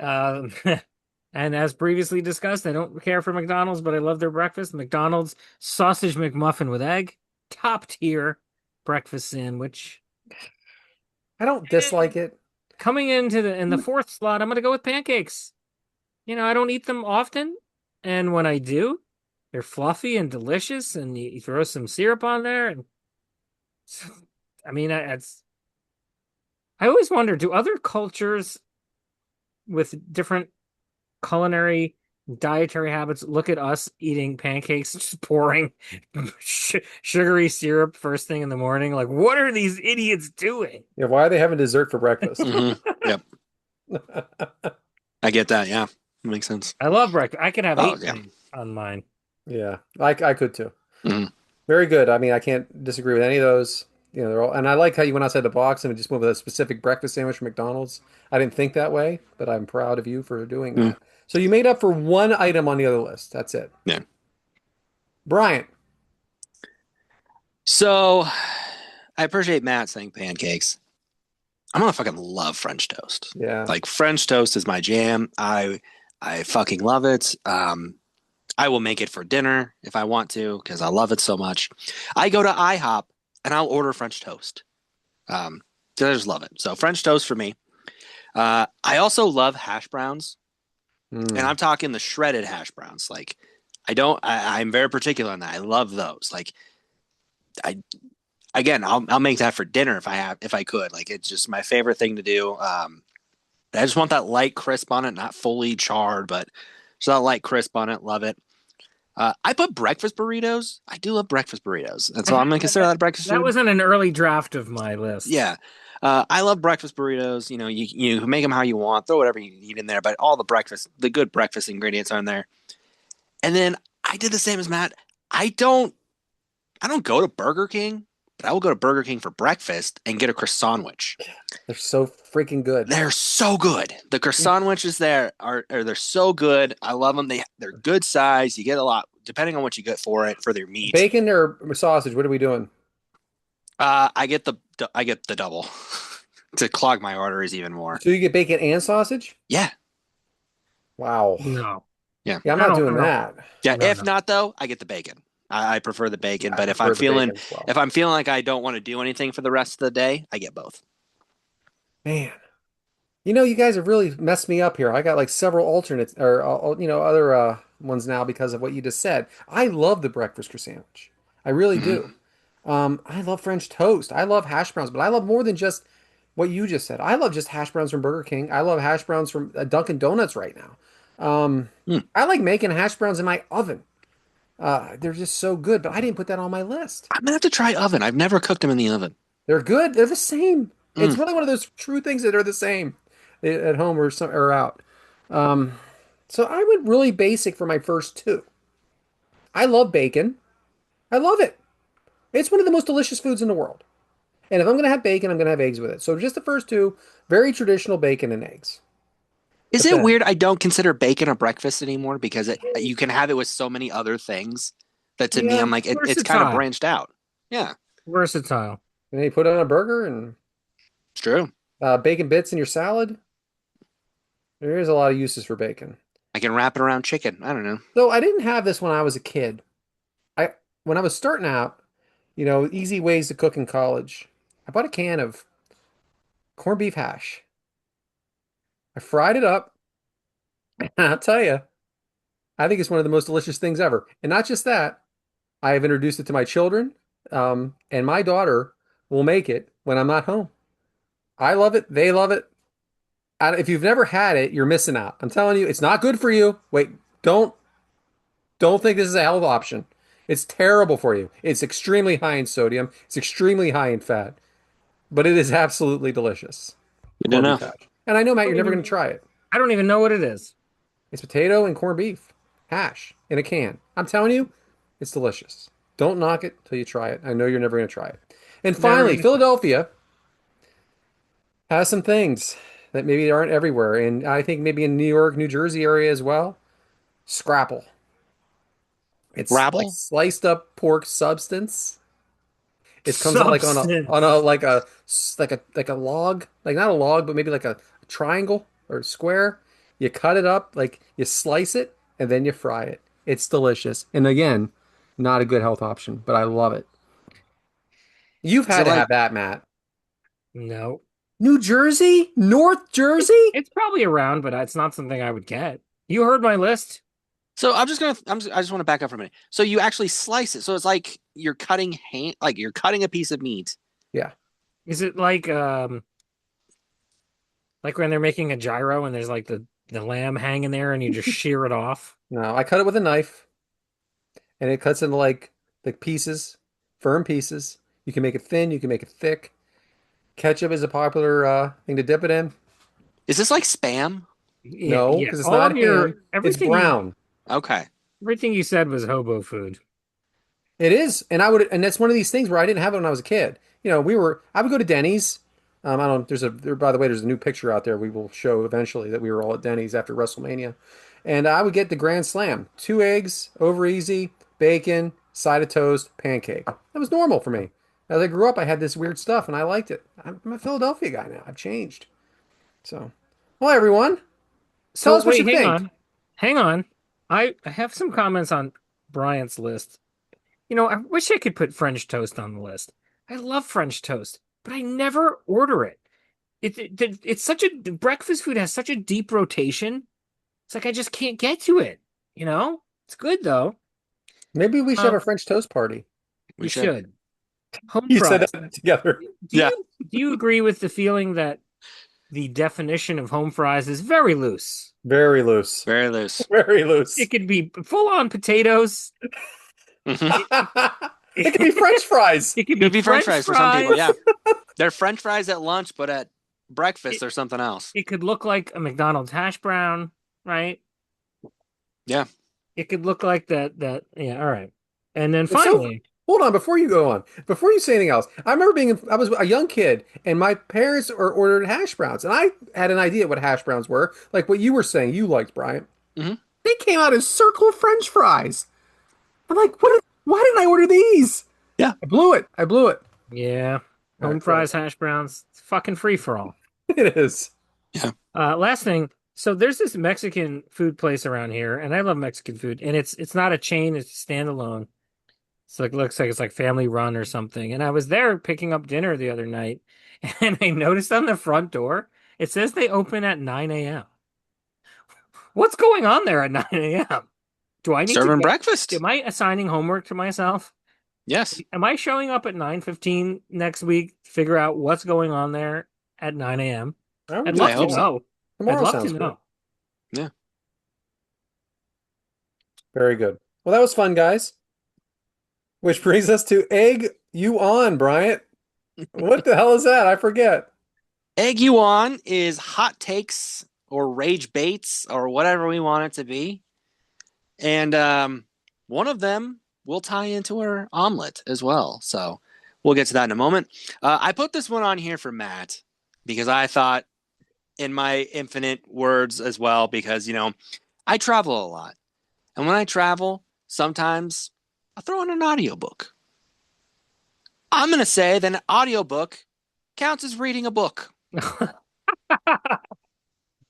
Speaker 3: Um, and as previously discussed, I don't care for McDonald's, but I love their breakfast. McDonald's sausage McMuffin with egg, top tier breakfast sandwich.
Speaker 1: I don't dislike it.
Speaker 3: Coming into the fourth slot, I'm gonna go with pancakes. I don't eat them often, and when I do, they're fluffy and delicious, and you throw some syrup on there, and I mean, I always wonder, do other cultures with different culinary dietary habits look at us eating pancakes, just pouring sugary syrup first thing in the morning? Like, what are these idiots doing?
Speaker 1: Yeah, why are they having dessert for breakfast?
Speaker 2: Hmm. Yep. I get that. Yeah. Makes sense.
Speaker 3: I love breakfast. I could have
Speaker 2: Oh,
Speaker 3: eight
Speaker 2: yeah.
Speaker 3: things on mine.
Speaker 1: Yeah, I could too.
Speaker 2: Hmm.
Speaker 1: Very good. I mean, I can't disagree with any of those. They're all, and I like how you went outside the box and just went with a specific breakfast sandwich from McDonald's. I didn't think that way, but I'm proud of you for doing
Speaker 2: Mm,
Speaker 1: that. So you made up for one item on the other list. That's it.
Speaker 2: yeah.
Speaker 1: Bryant.
Speaker 2: So I appreciate Matt saying pancakes. I'm gonna fucking love French toast.
Speaker 1: Yeah.
Speaker 2: Like French toast is my jam. I fucking love it. I will make it for dinner if I want to because I love it so much. I go to IHOP and I'll order French toast. 'Cause I just love it. So French toast for me. I also love hash browns, and
Speaker 1: Mm.
Speaker 2: I'm talking the shredded hash browns. Like I don't. I'm very particular on that. I love those. Like I again, I'll make that for dinner if I could. Like it's just my favorite thing to do. I just want that light crisp on it, not fully charred, but just that light crisp on it. Love it. I put breakfast burritos. I do love breakfast burritos, and
Speaker 3: I
Speaker 2: so I'm
Speaker 3: had
Speaker 2: gonna consider that breakfast
Speaker 3: that
Speaker 2: food.
Speaker 3: was in an early draft of my list.
Speaker 2: Yeah, I love breakfast burritos. You make them how you want, throw whatever you need in there, but all the good breakfast ingredients are in there. And then I did the same as Matt. I don't I don't go to Burger King, but I will go to Burger King for breakfast and get a croissant sandwich.
Speaker 1: They're so freaking good.
Speaker 2: They're so good. The croissant sandwiches there are they're so good. I love them. They're good size. You get a lot depending on what you get for it for their meat.
Speaker 1: Bacon or sausage? What are we doing?
Speaker 2: I get the double to clog my arteries even more.
Speaker 1: So you get bacon and sausage?
Speaker 2: Yeah,
Speaker 1: Wow.
Speaker 3: No,
Speaker 2: yeah,
Speaker 1: Yeah, I'm
Speaker 3: I
Speaker 1: not
Speaker 3: don't. I
Speaker 1: doing
Speaker 3: don't.
Speaker 1: that.
Speaker 2: yeah.
Speaker 3: No,
Speaker 2: If
Speaker 3: no.
Speaker 2: not though, I get the bacon. I prefer the bacon.
Speaker 1: Yeah, I
Speaker 2: But
Speaker 1: prefer the bacon as well.
Speaker 2: if I'm feeling like I don't want to do anything for the rest of the day, I get both.
Speaker 1: Man. You guys have really messed me up here. I got like several alternates or other ones now because of what you just said. I love the breakfast sandwich. I really
Speaker 2: Hmm.
Speaker 1: do. I love French toast. I love hash browns, but I love more than just what you just said. I love just hash browns from Burger King. I love hash browns from Dunkin' Donuts right now.
Speaker 2: Mm.
Speaker 1: I like making hash browns in my oven. They're just so good, but I didn't put that on my list.
Speaker 2: I'm gonna have to try oven. I've never cooked them in the oven.
Speaker 1: They're good. They're the same. It's
Speaker 2: Mm.
Speaker 1: really one of those true things that are the same at home or out. Um, so I went really basic for my first two. I love bacon. I love it. It's one of the most delicious foods in the world. And if I'm going to have bacon, I'm going to have eggs with it. So just the first two, very traditional bacon and eggs.
Speaker 2: Is
Speaker 1: But
Speaker 2: it
Speaker 1: then,
Speaker 2: weird I don't consider bacon a breakfast anymore because you can have it with so many other things that to me
Speaker 1: yeah,
Speaker 2: I'm like it's kind of
Speaker 3: Versatile.
Speaker 2: branched out. Yeah,
Speaker 3: Versatile.
Speaker 1: and then you put it on a burger and
Speaker 2: it's true.
Speaker 1: bacon bits in your salad. There is a lot of uses for bacon.
Speaker 2: I can wrap it around chicken. I don't know.
Speaker 1: So I didn't have this when I was a kid. I When I was starting out, easy ways to cook in college. I bought a can of corned beef hash. I fried it up, and I'll tell you, I think it's one of the most delicious things ever. And not just that, I have introduced it to my children, and my daughter will make it when I'm not home. I love it. They love it. If you've never had it, you're missing out. I'm telling you, it's not good for you. Wait, don't don't think this is a health option. It's terrible for you. It's extremely high in sodium. It's extremely high in fat, but it is absolutely delicious.
Speaker 2: Good to
Speaker 1: Corned beef
Speaker 2: know.
Speaker 1: hash. And I know,
Speaker 3: I
Speaker 1: Matt,
Speaker 3: don't
Speaker 1: you're never
Speaker 3: even.
Speaker 1: going to try it.
Speaker 3: I don't even know what it is.
Speaker 1: It's potato and corned beef hash in a can. I'm telling you, it's delicious. Don't knock it till you try it. I know you're never going to try it. And
Speaker 3: Never
Speaker 1: finally,
Speaker 3: gonna try.
Speaker 1: Philadelphia has some things that maybe aren't everywhere. And I think maybe in New York, New Jersey area as well. Scrapple. It's like
Speaker 2: Rabble.
Speaker 1: sliced up pork substance. It comes out like on a
Speaker 3: Substance.
Speaker 1: like a log, like not a log, but maybe like a triangle or a square. You cut it up, like you slice it, and then you fry it. It's delicious. And again, not a good health option, but I love it. You've
Speaker 2: Is
Speaker 1: had
Speaker 2: it
Speaker 1: to
Speaker 2: like
Speaker 1: have that, Matt.
Speaker 3: No.
Speaker 1: New Jersey? North
Speaker 3: It,
Speaker 1: Jersey?
Speaker 3: it's probably around, but it's not something I would get. You heard my list?
Speaker 2: so? I just want to back up for a minute. So you actually slice it. So it's like you're cutting like you're cutting a piece of meat.
Speaker 1: Yeah.
Speaker 3: Is it like when they're making a gyro and there's like the lamb hanging there and you just shear it off?
Speaker 1: No, I cut it with a knife, and it cuts into like pieces, firm pieces. You can make it thin, you can make it thick. Ketchup is a popular thing to dip it in.
Speaker 2: Is this like spam?
Speaker 3: Yeah,
Speaker 1: No,
Speaker 3: yeah.
Speaker 1: because it's
Speaker 3: All of
Speaker 1: not
Speaker 3: your
Speaker 1: ham. It's brown.
Speaker 2: Okay.
Speaker 3: everything you said was hobo food.
Speaker 1: It is, and I would, and that's one of these things where I didn't have it when I was a kid. I would go to Denny's. I don't. By the way, there's a new picture out there we will show eventually that we were all at Denny's after WrestleMania, and I would get the Grand Slam, 2 eggs, over easy, bacon, side of toast, pancake. That was normal for me. As I grew up, I had this weird stuff, and I liked it. I'm a Philadelphia guy now. I've changed. So, well, everyone, tell
Speaker 3: So
Speaker 1: us what
Speaker 3: wait,
Speaker 1: you
Speaker 3: hang
Speaker 1: think.
Speaker 3: on. Hang on. I have some comments on Bryant's list. I wish I could put French toast on the list. I love French toast, but I never order it. It's such a breakfast food has such a deep rotation. It's like I just can't get to it. It's good though.
Speaker 1: Maybe we should have
Speaker 3: Um,
Speaker 1: a French toast party.
Speaker 2: We
Speaker 3: we
Speaker 2: should.
Speaker 3: should. Home
Speaker 1: You said
Speaker 3: fries.
Speaker 1: that together.
Speaker 3: Do
Speaker 2: Yeah.
Speaker 3: you agree with the feeling that the definition of home fries is very loose?
Speaker 1: Very loose.
Speaker 2: Very loose.
Speaker 1: Very
Speaker 3: It
Speaker 1: loose.
Speaker 3: could be full on potatoes.
Speaker 2: Mhm.
Speaker 3: It,
Speaker 1: It could be French fries.
Speaker 3: it could be
Speaker 2: Could be French
Speaker 3: French
Speaker 2: fries for some people.
Speaker 3: fries.
Speaker 2: Yeah. They're French fries at lunch, but at breakfast,
Speaker 3: It,
Speaker 2: they're something else.
Speaker 3: it could look like a McDonald's hash brown, right?
Speaker 2: Yeah.
Speaker 3: It could look like that. Yeah, all right. And then
Speaker 1: It's so.
Speaker 3: finally,
Speaker 1: Hold on, before you go on, before you say anything else, I remember I was a young kid, and my parents ordered hash browns, and I had an idea what hash browns were, like what you were saying you liked, Brian.
Speaker 2: Hmm.
Speaker 1: They came out as circle French fries. I'm like, why didn't I order these?
Speaker 2: Yeah.
Speaker 1: I blew it. I blew it.
Speaker 3: yeah,
Speaker 1: All
Speaker 3: home
Speaker 1: right, go ahead.
Speaker 3: fries, hash browns, it's fucking free for all.
Speaker 1: It is.
Speaker 2: Yeah.
Speaker 3: Last thing, so there's this Mexican food place around here, and I love Mexican food, and it's not a chain, it's standalone. So it looks like it's like family run or something. And I was there picking up dinner the other night, and I noticed on the front door it says they open at 9 a.m. What's going on there at 9 a.m.? Do I need to
Speaker 2: Serving
Speaker 3: get?
Speaker 2: breakfast.
Speaker 3: Am I assigning homework to myself?
Speaker 2: Yes.
Speaker 3: Am I showing up at 9:15 next week to figure out what's going on there at 9 a.m.?
Speaker 1: I would
Speaker 3: I'd
Speaker 1: do
Speaker 2: I
Speaker 3: love to
Speaker 2: hope so.
Speaker 1: tomorrow.
Speaker 3: know. I'd
Speaker 1: Tomorrow
Speaker 3: love to
Speaker 1: sounds good.
Speaker 3: know.
Speaker 2: Yeah.
Speaker 1: Very good. Well, that was fun, guys. Which brings us to egg you on, Bryant. What the hell is that? I forget.
Speaker 2: Egg you on is hot takes or rage baits or whatever we want it to be. And one of them will tie into our omelet as well. So we'll get to that in a moment. I put this one on here for Matt because I thought, in my infinite words as well, because, I travel a lot. And when I travel, sometimes I throw in an audiobook. I'm going to say that an audiobook counts as reading a book.
Speaker 1: This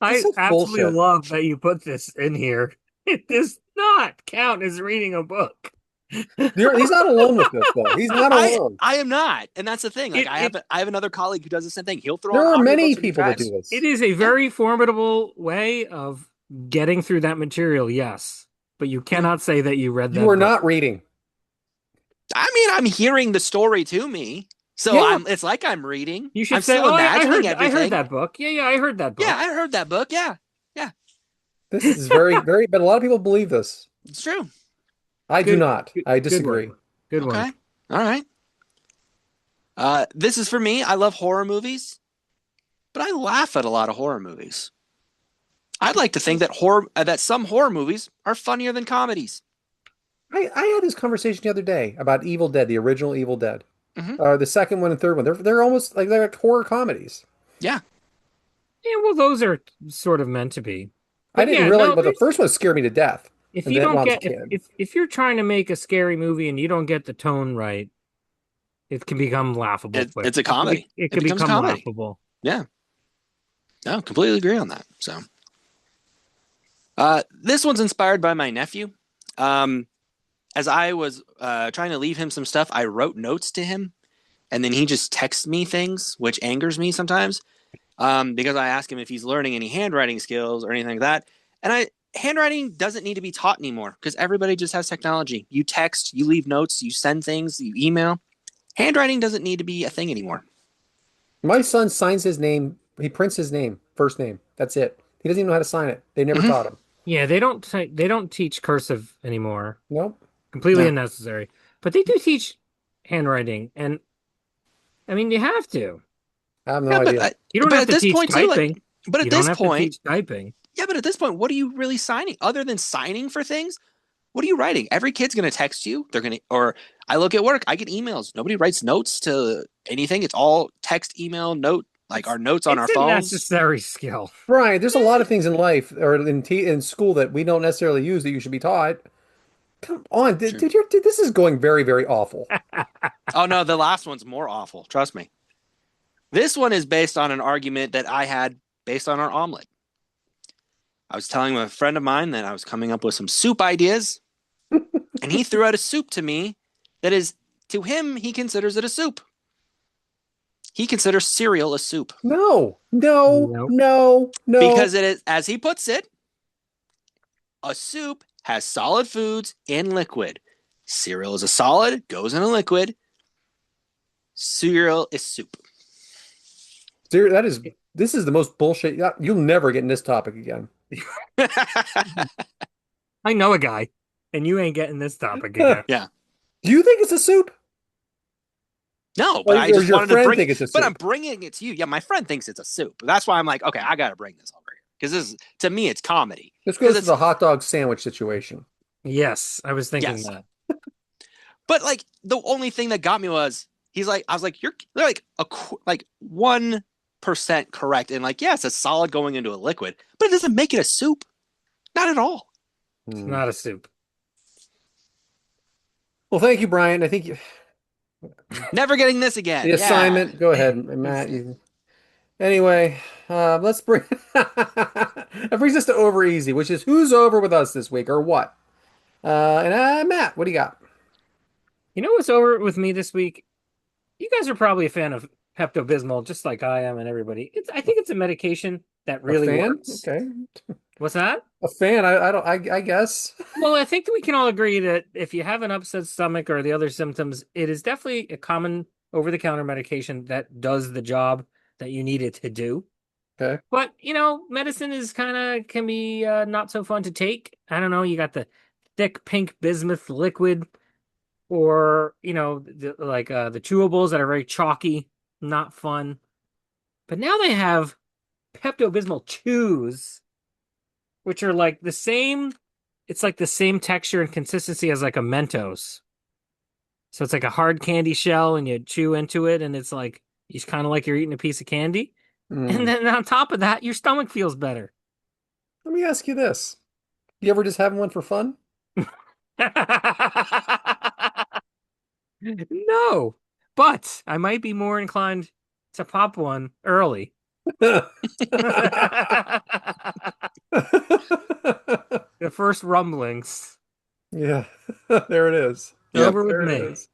Speaker 3: I
Speaker 1: is
Speaker 3: absolutely
Speaker 1: bullshit.
Speaker 3: love that you put this in here. It does not count as reading a book.
Speaker 1: He's not alone with this, though. He's not
Speaker 2: I
Speaker 1: alone.
Speaker 2: I am not, and that's the thing. Like
Speaker 3: It, it
Speaker 2: I have another colleague who does the same thing. He'll throw on
Speaker 1: There are many
Speaker 2: audiobooks when he
Speaker 1: people that do
Speaker 2: drives.
Speaker 3: it
Speaker 1: this.
Speaker 3: is a
Speaker 2: Yeah.
Speaker 3: very formidable way of getting through that material, yes. But you cannot say that you read
Speaker 1: You
Speaker 3: that
Speaker 1: are
Speaker 3: book.
Speaker 1: not reading.
Speaker 2: I mean, I'm hearing the story to me, so
Speaker 3: Yeah.
Speaker 2: it's like I'm reading.
Speaker 3: You should
Speaker 2: I'm
Speaker 3: say,
Speaker 2: still
Speaker 3: "Oh, I
Speaker 2: imagining
Speaker 3: heard, I heard
Speaker 2: everything.
Speaker 3: that book. Yeah, I heard that book."
Speaker 2: Yeah, I heard that book. Yeah,
Speaker 1: This is very, very, but a lot of people believe this.
Speaker 2: it's true.
Speaker 1: I do
Speaker 3: Good,
Speaker 1: not.
Speaker 3: good,
Speaker 1: I
Speaker 3: good
Speaker 1: disagree.
Speaker 3: one. Good
Speaker 2: Okay,
Speaker 3: one.
Speaker 2: all right. This is for me. I love horror movies, but I laugh at a lot of horror movies. I'd like to think that that some horror movies are funnier than comedies.
Speaker 1: I had this conversation the other day about Evil Dead, the original Evil Dead.
Speaker 2: Hmm.
Speaker 1: The second one and third one. They're almost like they're like horror comedies.
Speaker 2: Yeah.
Speaker 3: Yeah, well, those are sort of meant to be.
Speaker 1: I
Speaker 3: But
Speaker 1: didn't
Speaker 3: yeah,
Speaker 1: realize,
Speaker 3: no,
Speaker 1: but the
Speaker 3: there's
Speaker 1: first one scared me to death.
Speaker 3: if
Speaker 1: And
Speaker 3: you
Speaker 1: then when
Speaker 3: don't
Speaker 1: I was a
Speaker 3: get
Speaker 1: kid.
Speaker 3: if you're trying to make a scary movie and you don't get the tone right, it can become laughable quick.
Speaker 2: It's a comedy.
Speaker 3: It
Speaker 2: It
Speaker 3: can
Speaker 2: becomes a
Speaker 3: become
Speaker 2: comedy.
Speaker 3: laughable.
Speaker 2: Yeah. No, completely agree on that. So, this one's inspired by my nephew. Um, as I was trying to leave him some stuff, I wrote notes to him, and then he just texts me things, which angers me sometimes. Because I ask him if he's learning any handwriting skills or anything like that. And handwriting doesn't need to be taught anymore because everybody just has technology. You text, you leave notes, you send things, you email. Handwriting doesn't need to be a thing anymore.
Speaker 1: My son signs his name. He prints his name, first name. That's it. He doesn't even know how to sign it. They never
Speaker 2: Hmm.
Speaker 1: taught him.
Speaker 3: Yeah, they don't teach cursive anymore.
Speaker 1: Nope.
Speaker 3: Completely
Speaker 2: No.
Speaker 3: unnecessary. But they do teach handwriting, and I mean you have to.
Speaker 1: I have no
Speaker 2: Yeah,
Speaker 1: idea.
Speaker 3: You don't
Speaker 2: but
Speaker 3: have
Speaker 2: at
Speaker 3: to
Speaker 2: this
Speaker 3: teach
Speaker 2: point too, like,
Speaker 3: typing.
Speaker 2: but at
Speaker 3: You don't
Speaker 2: this
Speaker 3: have to
Speaker 2: point,
Speaker 3: teach typing.
Speaker 2: yeah, but at this point, what are you really signing other than signing for things? What are you writing? Every kid's gonna text you. They're gonna, or I look at work, I get emails. Nobody writes notes to anything. It's all text, email, note, like
Speaker 3: It's
Speaker 2: our notes on our
Speaker 3: it's a
Speaker 2: phones.
Speaker 3: necessary skill.
Speaker 1: Brian, there's a lot of things in life or in school that we don't necessarily use that you should be taught. Come on,
Speaker 2: Sure.
Speaker 1: this is going very, very awful.
Speaker 2: Oh no, the last one's more awful. Trust me. This one is based on an argument that I had based on our omelet. I was telling a friend of mine that I was coming up with some soup ideas, and he threw out a soup to me that is, to him, he considers it a soup. He considers cereal a soup
Speaker 1: No, no,
Speaker 3: Nope.
Speaker 1: no, no.
Speaker 2: because it is, as he puts it, a soup has solid foods in liquid. Cereal is a solid, goes in a liquid. Cereal is soup.
Speaker 1: This is the most bullshit. You'll never get in this topic again.
Speaker 3: I know a guy, and you ain't getting this topic again.
Speaker 2: Yeah.
Speaker 1: Do you think it's a soup?
Speaker 2: No,
Speaker 1: Or
Speaker 2: but I
Speaker 1: does
Speaker 2: just
Speaker 1: your
Speaker 2: wanted to
Speaker 1: friend
Speaker 2: bring it.
Speaker 1: think it's a
Speaker 2: But I'm
Speaker 1: soup?
Speaker 2: bringing it to you. Yeah, my friend thinks it's a soup. That's why I'm like, okay, I got to bring this over here because this is, to me, it's comedy.
Speaker 1: This
Speaker 2: Because
Speaker 1: goes to
Speaker 2: it's,
Speaker 1: the hot dog sandwich situation.
Speaker 3: Yes, I was thinking
Speaker 2: yes.
Speaker 3: that.
Speaker 2: But like the only thing that got me was he's like, I was like, you're like like 1% correct. And like, yeah, it's a solid going into a liquid, but it doesn't make it a soup. Not at all.
Speaker 3: It's
Speaker 1: Hmm.
Speaker 3: not a soup.
Speaker 1: Well, thank you, Brian. I think
Speaker 2: Never getting this
Speaker 1: the
Speaker 2: again. Yeah.
Speaker 1: assignment. Go ahead, Matt. Anyway, let's bring that brings us to over easy, which is who's over with us this week or what? Matt, what do you got?
Speaker 3: You know what's over with me this week? You guys are probably a fan of Pepto-Bismol, just like I am and everybody. I think it's a medication that
Speaker 1: A
Speaker 3: really
Speaker 1: fan?
Speaker 3: works.
Speaker 1: Okay,
Speaker 3: What's that?
Speaker 1: a fan. I don't. I guess.
Speaker 3: Well, I think that we can all agree that if you have an upset stomach or the other symptoms, it is definitely a common over-the-counter medication that does the job that you need it to do.
Speaker 1: Okay.
Speaker 3: But, medicine is kind of can be not so fun to take. I don't know, you got the thick pink bismuth liquid or, the chewables that are very chalky, not fun. But now they have Pepto-Bismol chews, which are like the same, it's like the same texture and consistency as like a Mentos. So it's like a hard candy shell and you chew into it and it's like it's kind of like you're eating a piece of candy. And
Speaker 1: Hmm.
Speaker 3: then on top of that, your stomach feels better.
Speaker 1: Let me ask you this: You ever just having one for fun?
Speaker 3: No, but I might be more inclined to pop one early. The first rumblings.
Speaker 1: Yeah, there it is.
Speaker 2: Yeah.
Speaker 1: Yep,
Speaker 3: Over with
Speaker 1: there it
Speaker 3: me.
Speaker 1: is.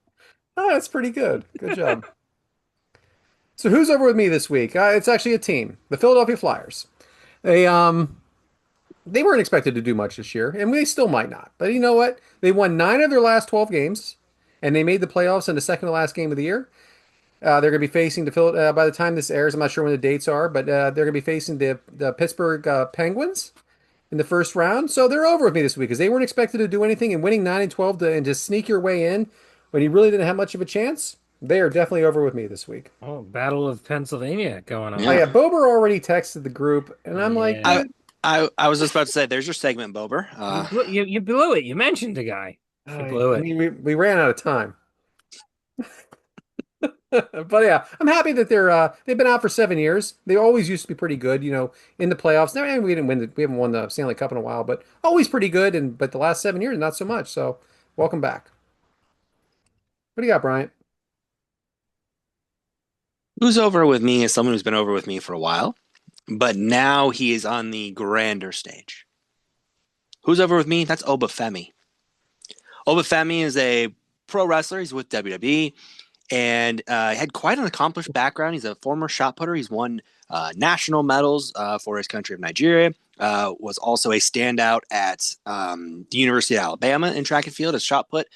Speaker 1: Oh, that's pretty good. Good job. So who's over with me this week? It's actually a team, the Philadelphia Flyers. They they weren't expected to do much this year, and they still might not. But you know what? They won 9 of their last 12 games, and they made the playoffs in the second to last game of the year. They're going to be facing the Phil. By the time this airs, I'm not sure when the dates are, but they're going to be facing the Pittsburgh Penguins in the first round. So they're over with me this week because they weren't expected to do anything, and winning 9 and 12 and just sneak your way in when you really didn't have much of a chance. They are definitely over with me this week.
Speaker 3: Oh, Battle of Pennsylvania going
Speaker 1: Oh
Speaker 3: on.
Speaker 2: Yeah.
Speaker 1: yeah, Bober already texted the group, and I'm like,
Speaker 3: Yeah.
Speaker 2: I
Speaker 1: dude.
Speaker 2: I was just about to say, there's your segment, Bober.
Speaker 3: You blew it. You mentioned the guy. You blew
Speaker 1: I
Speaker 3: it.
Speaker 1: mean, we ran out of time. But yeah, I'm happy that they've been out for 7 years. They always used to be pretty good, in the playoffs. Now we didn't win we haven't won the Stanley Cup in a while, but always pretty good. But the last 7 years, not so much. So welcome back. What do you got, Bryant?
Speaker 2: Who's over with me is someone who's been over with me for a while, but now he is on the grander stage. Who's over with me? That's Obafemi. Obafemi is a pro wrestler. He's with WWE and had quite an accomplished background. He's a former shot putter. He's won national medals for his country of Nigeria. Was also a standout at the University of Alabama in track and field as shot put.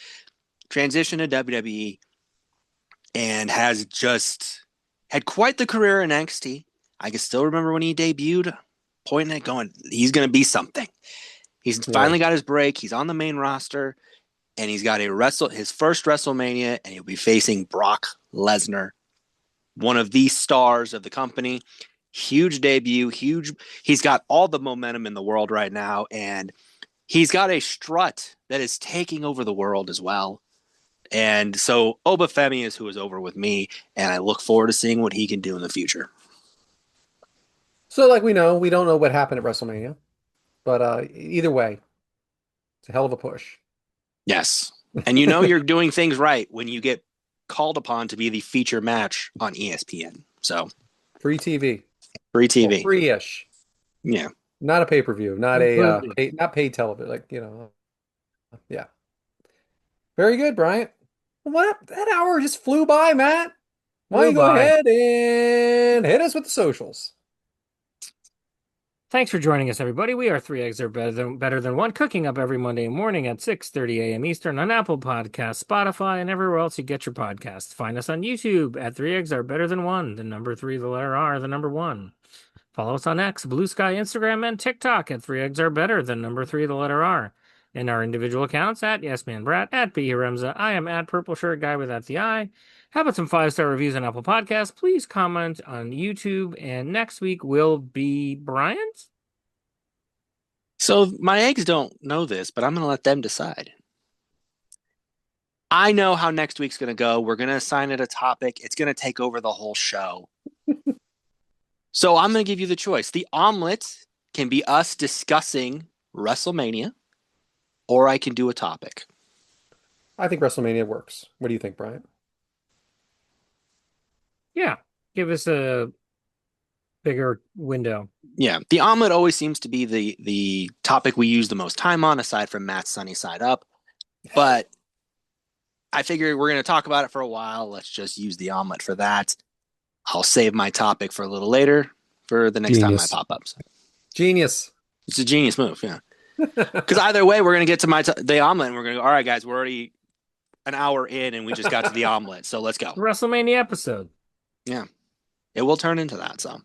Speaker 2: Transitioned to WWE and has just had quite the career in NXT. I can still remember when he debuted, pointing at going, he's going to be something. He's
Speaker 1: Yeah.
Speaker 2: finally got his break. He's on the main roster, and he's got his first WrestleMania, and he'll be facing Brock Lesnar, one of the stars of the company. Huge debut, huge. He's got all the momentum in the world right now, and he's got a strut that is taking over the world as well. And so Obafemi is who is over with me, and I look forward to seeing what he can do in the future.
Speaker 1: So like we don't know what happened at WrestleMania, but either way, it's a hell of a push.
Speaker 2: Yes. And you know you're doing things right when you get called upon to be the feature match on ESPN. So
Speaker 1: Free TV.
Speaker 2: free
Speaker 1: Well,
Speaker 2: TV.
Speaker 1: free-ish.
Speaker 2: Yeah.
Speaker 1: Not a pay-per-view, not a
Speaker 3: Completely.
Speaker 1: not paid television, yeah. Very good, Bryant. What that hour just flew by, Matt. Why don't
Speaker 3: Flew
Speaker 1: you go
Speaker 3: by.
Speaker 1: ahead and hit us with the socials?
Speaker 3: Thanks for joining us, everybody. We are Three Eggs Are Better Than One, cooking up every Monday morning at 6:30 a.m. Eastern on Apple Podcasts, Spotify, and everywhere else you get your podcasts. Find us on YouTube at Three Eggs Are Better Than One, the number three, the letter R, the number one. Follow us on X, Blue Sky, Instagram, and TikTok at Three Eggs Are Better, the number three, the letter R. And our individual accounts at YesManBrat, at BHaremza. I am at Purple Shirt Guy without the I. How about some 5-star reviews on Apple Podcasts? Please comment on YouTube. And next week will be Bryant.
Speaker 2: So my eggs don't know this, but I'm going to let them decide. I know how next week's going to go. We're going to assign it a topic. It's going to take over the whole show. So I'm going to give you the choice. The omelet can be us discussing WrestleMania, or I can do a topic.
Speaker 1: I think WrestleMania works. What do you think, Bryant?
Speaker 3: Yeah, give us a bigger window.
Speaker 2: Yeah, the omelet always seems to be the topic we use the most time on, aside from Matt's Sunny Side Up. But I figure we're going to talk about it for a while. Let's just use the omelet for that. I'll save my topic for a little later for the next time I
Speaker 1: Genius.
Speaker 2: pop up.
Speaker 1: Genius.
Speaker 2: It's a genius move, yeah. Because either way, we're going to get to the omelet, and we're going to go, all right, guys, we're already an hour in, and we just got to the omelet, so let's go.
Speaker 3: WrestleMania episode.
Speaker 2: Yeah, it will turn into that, so.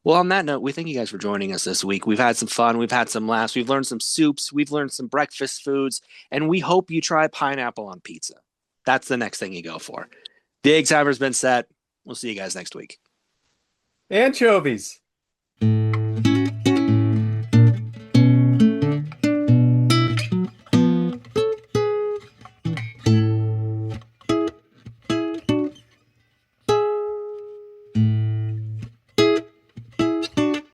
Speaker 2: Well, on that note, we thank you guys for joining us this week. We've had some fun. We've had some laughs. We've learned some soups. We've learned some breakfast foods. And we hope you try pineapple on pizza. That's the next thing you go for. The egg timer's been set. We'll see you guys next week.
Speaker 1: Anchovies.